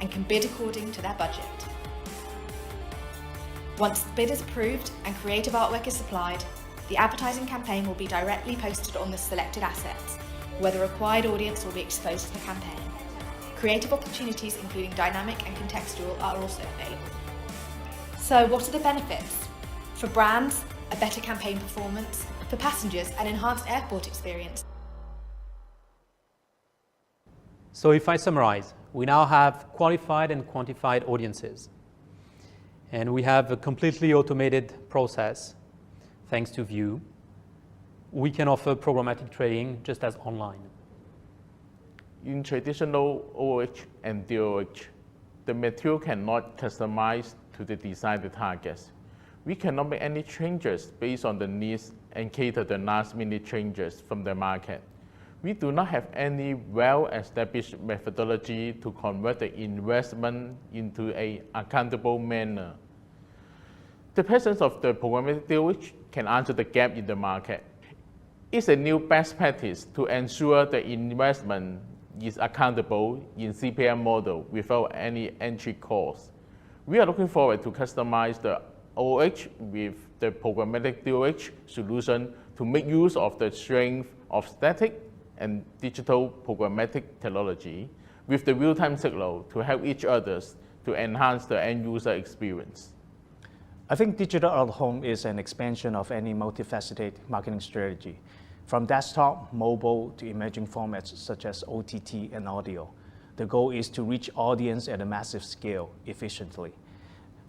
and can bid according to their budget. Once the bid is approved and creative artwork is supplied, the advertising campaign will be directly posted on the selected assets, where the required audience will be exposed to the campaign. Creative opportunities including dynamic and contextual are also available. So what are the benefits? For brands, a better campaign performance. For passengers, an enhanced airport experience. So if I summarize, we now have qualified and quantified audiences. And we have a completely automated process, thanks to View. We can offer programmatic trading just as online. In traditional OOH and DOH, the material cannot customize to the desired targets. We cannot make any changes based on the needs and cater the last-minute changes from the market. We do not have any well-established methodology to convert the investment into an accountable manner. The presence of the programmatic DOH can answer the gap in the market. It's a new best practice to ensure the investment is accountable in CPM model without any entry cost. We are looking forward to customize the OOH with the programmatic DOH solution to make use of the strength of static and digital programmatic technology with the real-time signal to help each other to enhance the end-user experience. I think digital-out-of-home is an expansion of any multifaceted marketing strategy, from desktop, mobile, to emerging formats such as OTT and audio. The goal is to reach audience at a massive scale efficiently.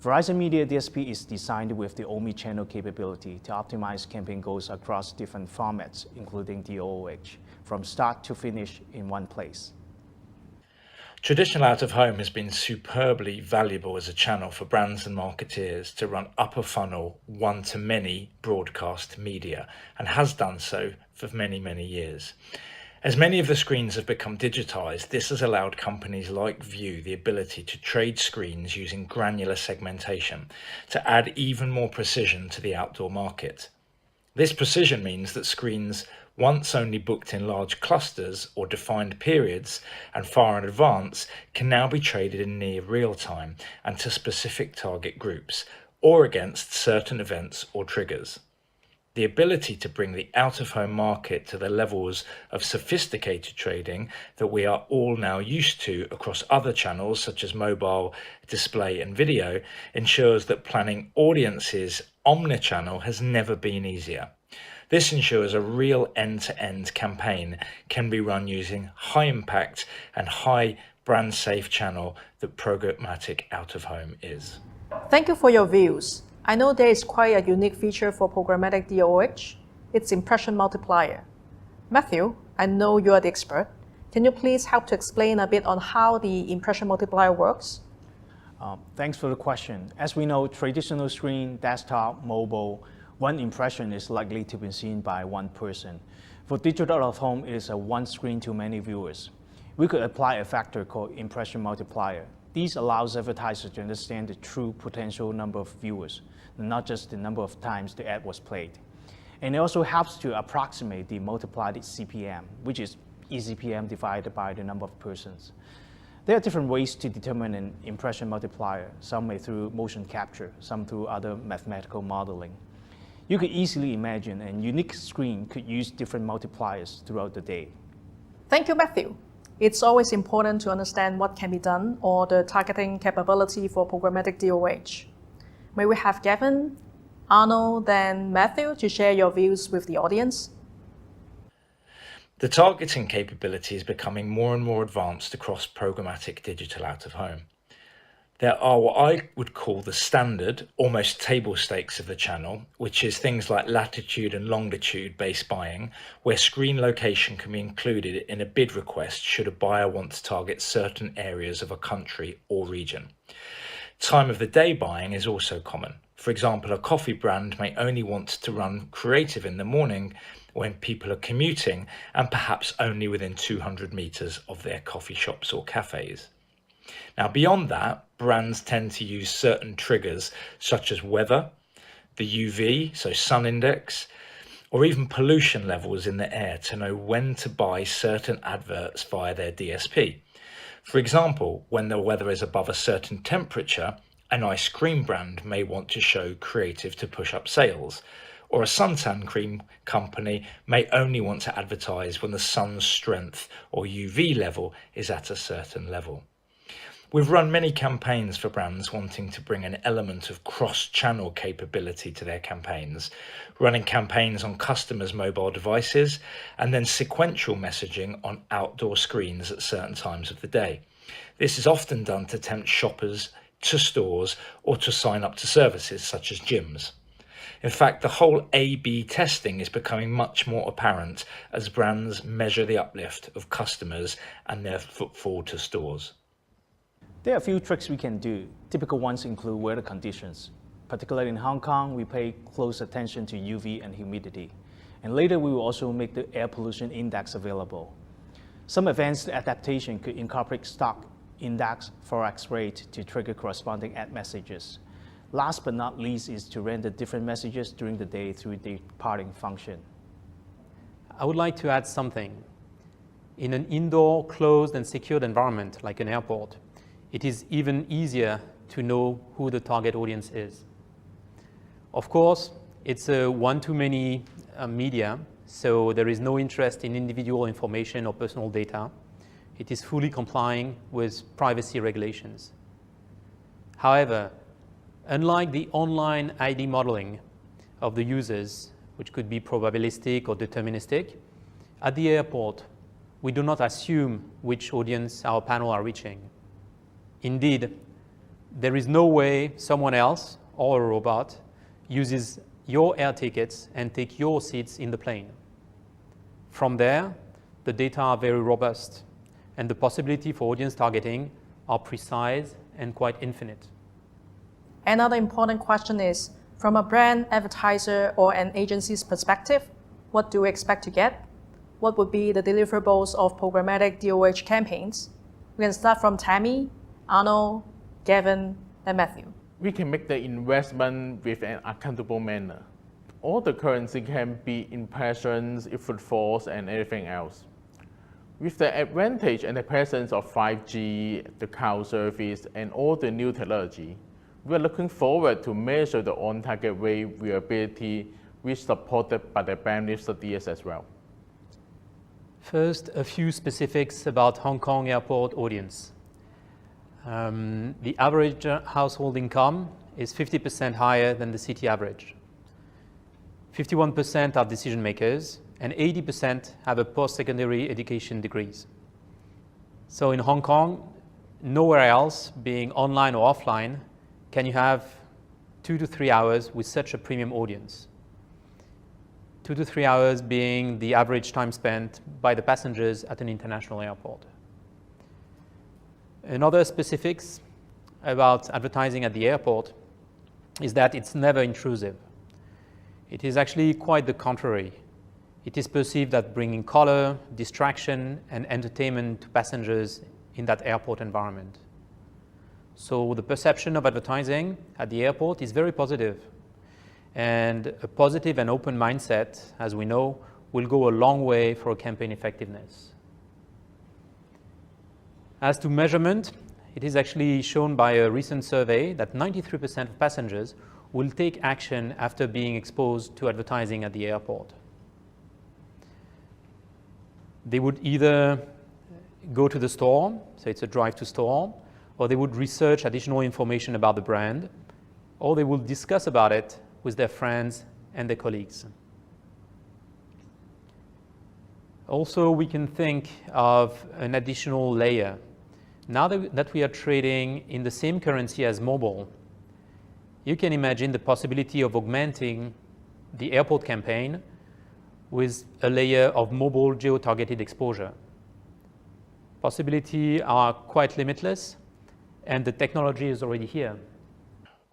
Verizon Media DSP is designed with the omni-channel capability to optimize campaign goals across different formats, including the OOH, from start to finish in one place. Traditional out-of-home has been superbly valuable as a channel for brands and marketeers to run upper funnel one-to-many broadcast media, and has done so for many, many years. As many of the screens have become digitized, this has allowed companies like View the ability to trade screens using granular segmentation to add even more precision to the outdoor market. This precision means that screens once only booked in large clusters or defined periods and far in advance can now be traded in near real time and to specific target groups or against certain events or triggers. The ability to bring the out-of-home market to the levels of sophisticated trading that we are all now used to across other channels such as mobile, display and video ensures that planning audiences omnichannel has never been easier. This ensures a real end-to-end campaign can be run using high-impact and high brand-safe channel that programmatic out-of-home is. Thank you for your views. I know there is quite a unique feature for programmatic DOH. It's impression multiplier. Matthew, I know you are the expert. Can you please help to explain a bit on how the impression multiplier works? Thanks for the question. As we know, traditional screen, desktop, mobile, one impression is likely to be seen by one person. For digital out-of-home, it is a one screen to many viewers. We could apply a factor called impression multiplier. This allows advertisers to understand the true potential number of viewers, not just the number of times the ad was played. And it also helps to approximate the multiplied CPM, which is eCPM divided by the number of persons. There are different ways to determine an impression multiplier, some may through motion capture, some through other mathematical modeling. You could easily imagine a unique screen could use different multipliers throughout the day. Thank you, Matthew. It's always important to understand what can be done or the targeting capability for programmatic DOH. May we have Gavin, Arnold, then Matthew to share your views with the audience? The targeting capability is becoming more and more advanced across programmatic digital out-of-home. There are what I would call the standard, almost table stakes of the channel, which is things like latitude and longitude based buying, where screen location can be included in a bid request should a buyer want to target certain areas of a country or region. Time of the day buying is also common. For example, a coffee brand may only want to run creative in the morning when people are commuting and perhaps only within 200 meters of their coffee shops or cafes. Now, beyond that, brands tend to use certain triggers such as weather, the UV, so sun index, or even pollution levels in the air to know when to buy certain adverts via their DSP. For example, when the weather is above a certain temperature, an ice cream brand may want to show creative to push up sales, or a suntan cream company may only want to advertise when the sun's strength or UV level is at a certain level. We've run many campaigns for brands wanting to bring an element of cross-channel capability to their campaigns, running campaigns on customers' mobile devices and then sequential messaging on outdoor screens at certain times of the day. This is often done to tempt shoppers to stores or to sign up to services such as gyms. In fact, the whole A/B testing is becoming much more apparent as brands measure the uplift of customers and their footfall to stores. There are a few tricks we can do. Typical ones include weather conditions. Particularly in Hong Kong, we pay close attention to UV and humidity. And later, we will also make the air pollution index available. Some advanced adaptation could incorporate stock index forex rate to trigger corresponding ad messages. Last but not least is to render different messages during the day through the departing function. I would like to add something. In an indoor, closed and secured environment like an airport, it is even easier to know who the target audience is. Of course, it's a one-to-many media, so there is no interest in individual information or personal data. It is fully complying with privacy regulations. However, unlike the online ID modeling of the users, which could be probabilistic or deterministic, at the airport, we do not assume which audience our panel are reaching. Indeed, there is no way someone else or a robot uses your air tickets and take your seats in the plane. From there, the data are very robust, and the possibility for audience targeting are precise and quite infinite. Another important question is, from a brand, advertiser, or an agency's perspective, what do we expect to get? What would be the deliverables of programmatic DOH campaigns? We can start from Tammy, Arnold, Gavin, and Matthew. We can make the investment with an accountable manner. All the currency can be impressions, footfalls, and everything else. With the advantage and the presence of 5G, the cloud service, and all the new technology, we are looking forward to measure the on-target rate viewability, which supported by the bandwidth studies as well. First, a few specifics about Hong Kong airport audience. The average household income is 50% higher than the city average. 51% are decision makers, and 80% have a post-secondary education degrees. So in Hong Kong, nowhere else, being online or offline, can you have 2 to 3 hours with such a premium audience. 2 to 3 hours being the average time spent by the passengers at an international airport. Another specifics about advertising at the airport is that it's never intrusive. It is actually quite the contrary. It is perceived as bringing color, distraction, and entertainment to passengers in that airport environment. So the perception of advertising at the airport is very positive. And a positive and open mindset, as we know, will go a long way for campaign effectiveness. As to measurement, it is actually shown by a recent survey that 93% of passengers will take action after being exposed to advertising at the airport. They would either go to the store, so it's a drive to store, or they would research additional information about the brand, or they will discuss about it with their friends and their colleagues. Also, we can think of an additional layer. Now that we are trading in the same currency as mobile, you can imagine the possibility of augmenting the airport campaign with a layer of mobile geo-targeted exposure. Possibilities are quite limitless, and the technology is already here.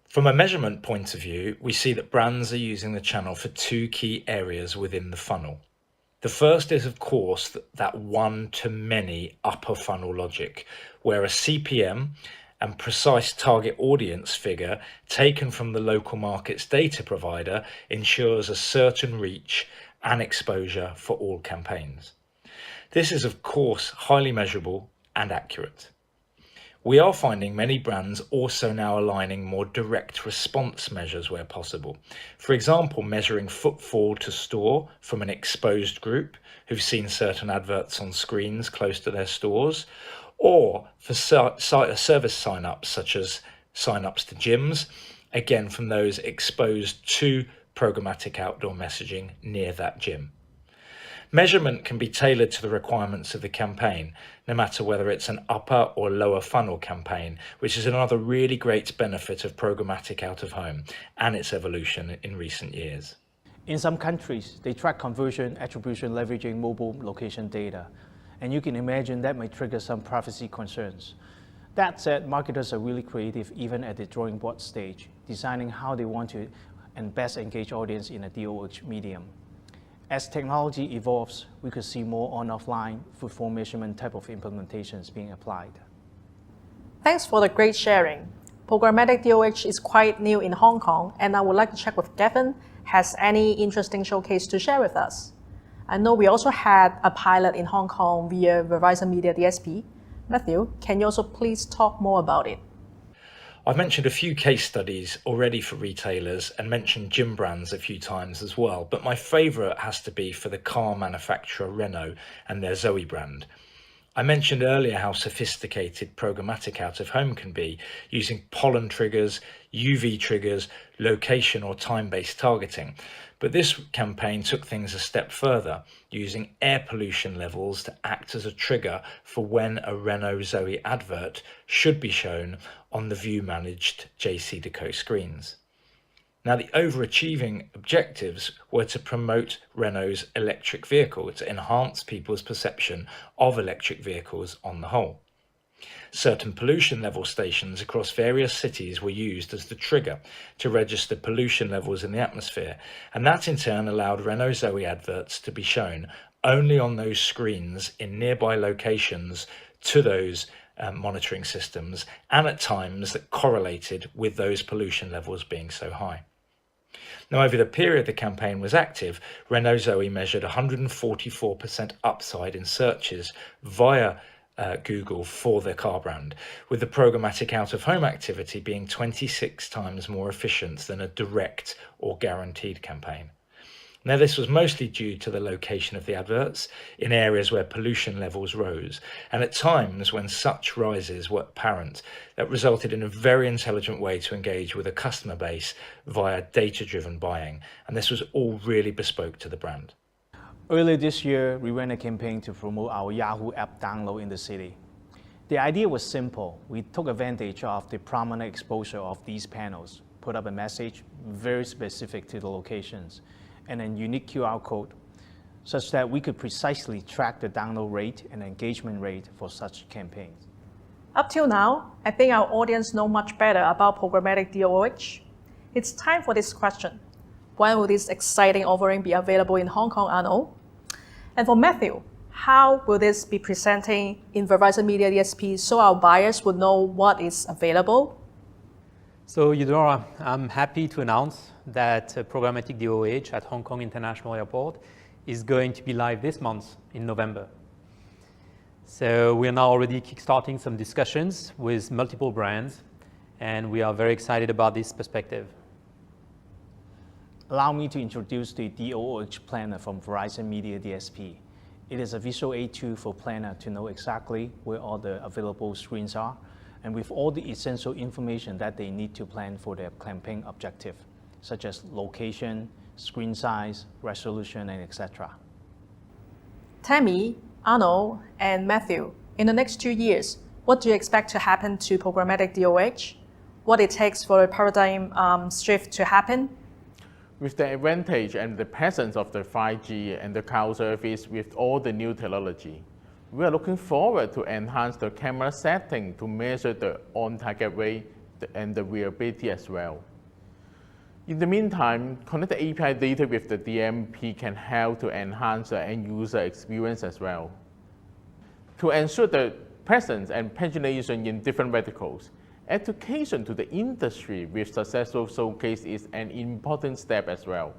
From a measurement point of view, we see that brands are using the channel for 2 key areas within the funnel. The first is, of course, that one-to-many upper funnel logic, where a CPM and precise target audience figure taken from the local market's data provider ensures a certain reach and exposure for all campaigns. This is, of course, highly measurable and accurate. We are finding many brands also now aligning more direct response measures where possible. For example, measuring footfall to store from an exposed group who've seen certain adverts on screens close to their stores, or for service sign-ups such as sign-ups to gyms, again from those exposed to programmatic outdoor messaging near that gym. Measurement can be tailored to the requirements of the campaign, no matter whether it's an upper or lower funnel campaign, which is another really great benefit of programmatic out-of-home and its evolution in recent years. In some countries, they track conversion attribution leveraging mobile location data, and you can imagine that may trigger some privacy concerns. That said, marketers are really creative even at the drawing board stage, designing how they want to and best engage audience in a DOH medium. As technology evolves, we could see more on-offline footfall measurement type of implementations being applied. Thanks for the great sharing. Programmatic DOH is quite new in Hong Kong, and I would like to check with Gavin, has any interesting showcase to share with us? I know we also had a pilot in Hong Kong via Verizon Media DSP. Matthew, can you also please talk more about it? I've mentioned a few case studies already for retailers and mentioned gym brands a few times as well, but my favourite has to be for the car manufacturer Renault and their Zoe brand. I mentioned earlier how sophisticated programmatic out-of-home can be, using pollen triggers, UV triggers, location or time-based targeting. But this campaign took things a step further, using air pollution levels to act as a trigger for when a Renault Zoe advert should be shown on the view-managed JCDecaux screens. Now, the overachieving objectives were to promote Renault's electric vehicle, to enhance people's perception of electric vehicles on the whole. Certain pollution level stations across various cities were used as the trigger to register pollution levels in the atmosphere, and that in turn allowed Renault Zoe adverts to be shown only on those screens in nearby locations to those monitoring systems, and at times that correlated with those pollution levels being so high. Now, over the period the campaign was active, Renault Zoe measured 144% upside in searches via Google for their car brand, with the programmatic out-of-home activity being 26 times more efficient than a direct or guaranteed campaign. Now, this was mostly due to the location of the adverts in areas where pollution levels rose, and at times when such rises were apparent, that resulted in a very intelligent way to engage with a customer base via data-driven buying, and this was all really bespoke to the brand. Earlier this year, we ran a campaign to promote our Yahoo app download in the city. The idea was simple. We took advantage of the prominent exposure of these panels, put up a message very specific to the locations, and a unique QR code, such that we could precisely track the download rate and engagement rate for such campaigns. Up till now, I think our audience know much better about programmatic DOH. It's time for this question. When will this exciting offering be available in Hong Kong, Arno? And for Matthew, how will this be presenting in Verizon Media DSP so our buyers would know what is available? So Eudora, I'm happy to announce that Programmatic DOH at Hong Kong International Airport is going to be live this month in November. So we are now already kickstarting some discussions with multiple brands, and we are very excited about this perspective. Allow me to introduce the DOH Planner from Verizon Media DSP. It is a visual aid tool for planner to know exactly where all the available screens are, and with all the essential information that they need to plan for their campaign objective, such as location, screen size, resolution, and etc. Tammy, Arno, and Matthew, in the next 2 years, what do you expect to happen to programmatic DOH? What it takes for a paradigm shift to happen? With the advantage and the presence of the 5G and the cloud service with all the new technology, we are looking forward to enhance the camera setting to measure the on-target rate and the reliability as well. In the meantime, connected API data with the DMP can help to enhance the end-user experience as well. To ensure the presence and pagination in different verticals, education to the industry with successful showcase is an important step as well.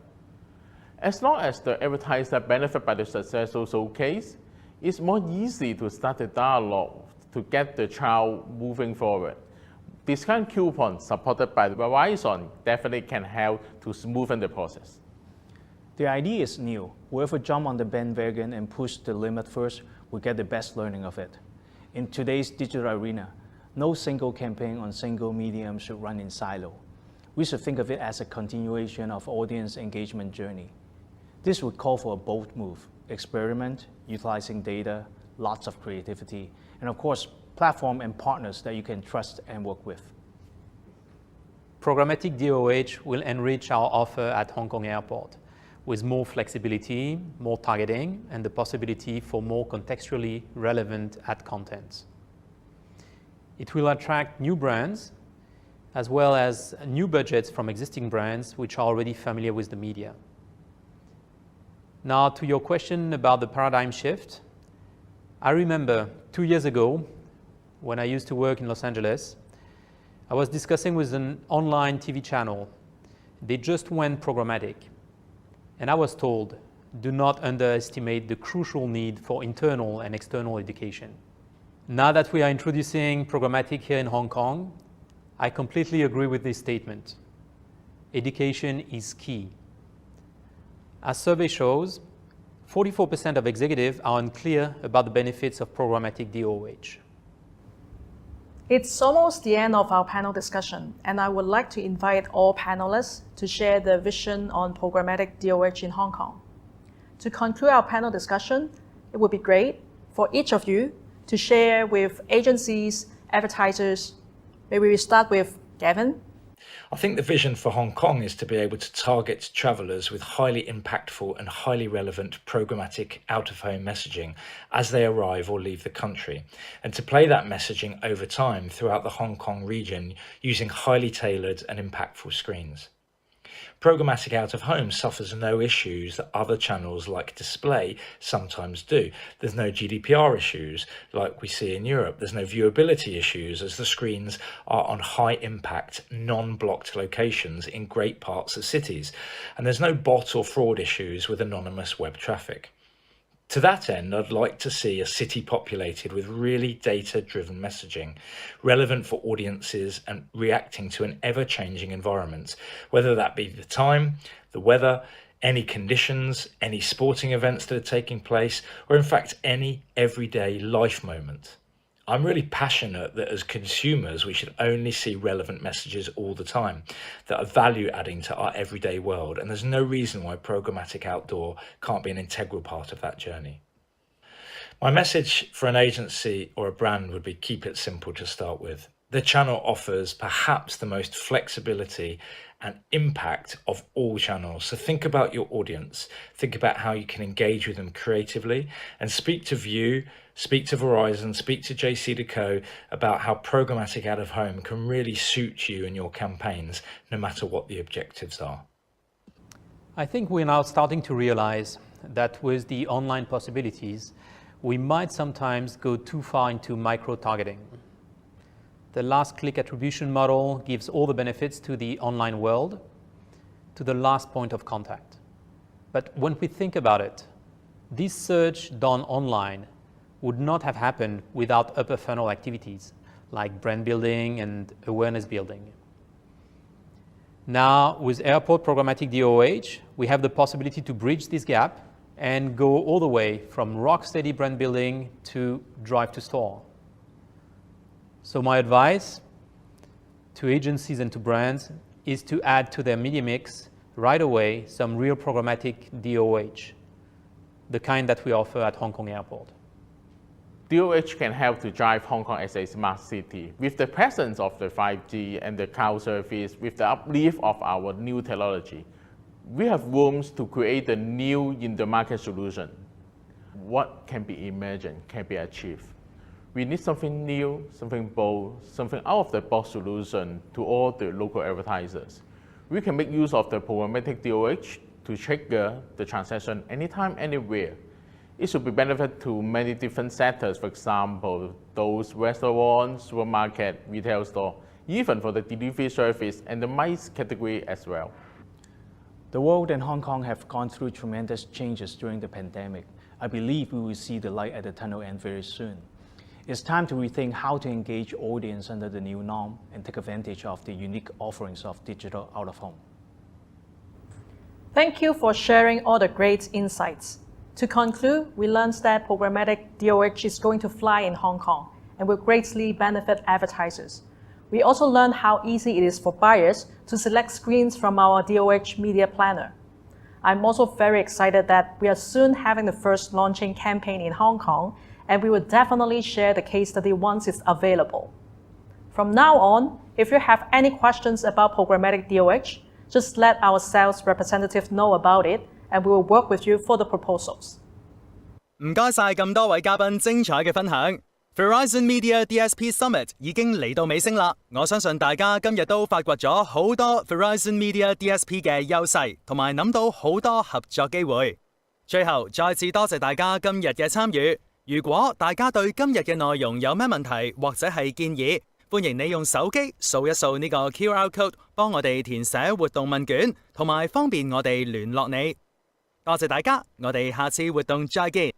As long as the advertiser benefit by the successful showcase, it's more easy to start a dialogue to get the trial moving forward. Discount coupons supported by Verizon definitely can help to smoothen the process. The idea is new. Whoever jump on the bandwagon and push the limit first will get the best learning of it. In today's digital arena, no single campaign on single medium should run in silo. We should think of it as a continuation of audience engagement journey. This would call for a bold move, experiment, utilizing data, lots of creativity, and of course, platform and partners that you can trust and work with. Programmatic DOH will enrich our offer at Hong Kong Airport with more flexibility, more targeting, and the possibility for more contextually relevant ad content. It will attract new brands as well as new budgets from existing brands which are already familiar with the media. Now, to your question about the paradigm shift, I remember 2 years ago, when I used to work in Los Angeles, I was discussing with an online TV channel. They just went programmatic. And I was told, do not underestimate the crucial need for internal and external education. Now that we are introducing programmatic here in Hong Kong, I completely agree with this statement. Education is key. As survey shows, 44% of executives are unclear about the benefits of programmatic DOH. It's almost the end of our panel discussion, and I would like to invite all panelists to share their vision on programmatic DOH in Hong Kong. To conclude our panel discussion, it would be great for each of you to share with agencies, advertisers. Maybe we start with Gavin. I think the vision for Hong Kong is to be able to target travellers with highly impactful and highly relevant programmatic out-of-home messaging as they arrive or leave the country, and to play that messaging over time throughout the Hong Kong region using highly tailored and impactful screens. Programmatic out-of-home suffers no issues that other channels like display sometimes do. There's no GDPR issues like we see in Europe. There's no viewability issues as the screens are on high-impact, non-blocked locations in great parts of cities. And there's no bot or fraud issues with anonymous web traffic. To that end, I'd like to see a city populated with really data-driven messaging, relevant for audiences and reacting to an ever-changing environment, whether that be the time, the weather, any conditions, any sporting events that are taking place, or in fact, any everyday life moment. I'm really passionate that as consumers, we should only see relevant messages all the time that are value adding to our everyday world. And there's no reason why programmatic outdoor can't be an integral part of that journey. My message for an agency or a brand would be keep it simple to start with. The channel offers perhaps the most flexibility and impact of all channels. So think about your audience, think about how you can engage with them creatively, and speak to View, speak to Verizon, speak to JC&Co about how programmatic out of home can really suit you and your campaigns, no matter what the objectives are. I think we're now starting to realize that with the online possibilities, we might sometimes go too far into micro-targeting. The last click attribution model gives all the benefits to the online world, to the last point of contact. But when we think about it, this search done online would not have happened without upper funnel activities like brand building and awareness building. Now, with airport programmatic DOH, we have the possibility to bridge this gap and go all the way from rock-steady brand building to drive to store. So my advice to agencies and to brands is to add to their media mix right away some real programmatic DOH, the kind that we offer at Hong Kong Airport. DOH can help to drive Hong Kong as a smart city. With the presence of the 5G and the cloud service, with the uplift of our new technology, we have rooms to create a new in-the-market solution. What can be imagined, can be achieved. We need something new, something bold, something out of the box solution to all the local advertisers. We can make use of the programmatic DOH to trigger the transaction anytime, anywhere. It should be benefit to many different sectors, for example, those restaurants, supermarket, retail store, even for the delivery service and the MICE category as well. The world and Hong Kong have gone through tremendous changes during the pandemic. I believe we will see the light at the tunnel end very soon. It's time to rethink how to engage audience under the new norm and take advantage of the unique offerings of digital out-of-home. Thank you for sharing all the great insights. To conclude, we learned that programmatic DOH is going to fly in Hong Kong and will greatly benefit advertisers. We also learned how easy it is for buyers to select screens from our DOH media planner. I'm also very excited that we are soon having the first launching campaign in Hong Kong, and we will definitely share the case study once it's available. From now on, if you have any questions about programmatic DOH, just let our sales representative know about it, and we will work with you for the proposals. 唔該晒咁多位嘉賓精彩嘅分享。Verizon Media DSP Summit 已經嚟到尾聲啦，我相信大家今日都發掘咗好多 Verizon Media DSP 嘅優勢，同埋諗到好多合作機會。最後再次多謝大家今日嘅參與。如果大家對今日嘅內容有咩問題或者係建議，歡迎你用手機掃一掃呢個 QR code， 幫我哋填寫活動問卷，同埋方便我哋聯絡你。多謝大家，我哋下次活動再見。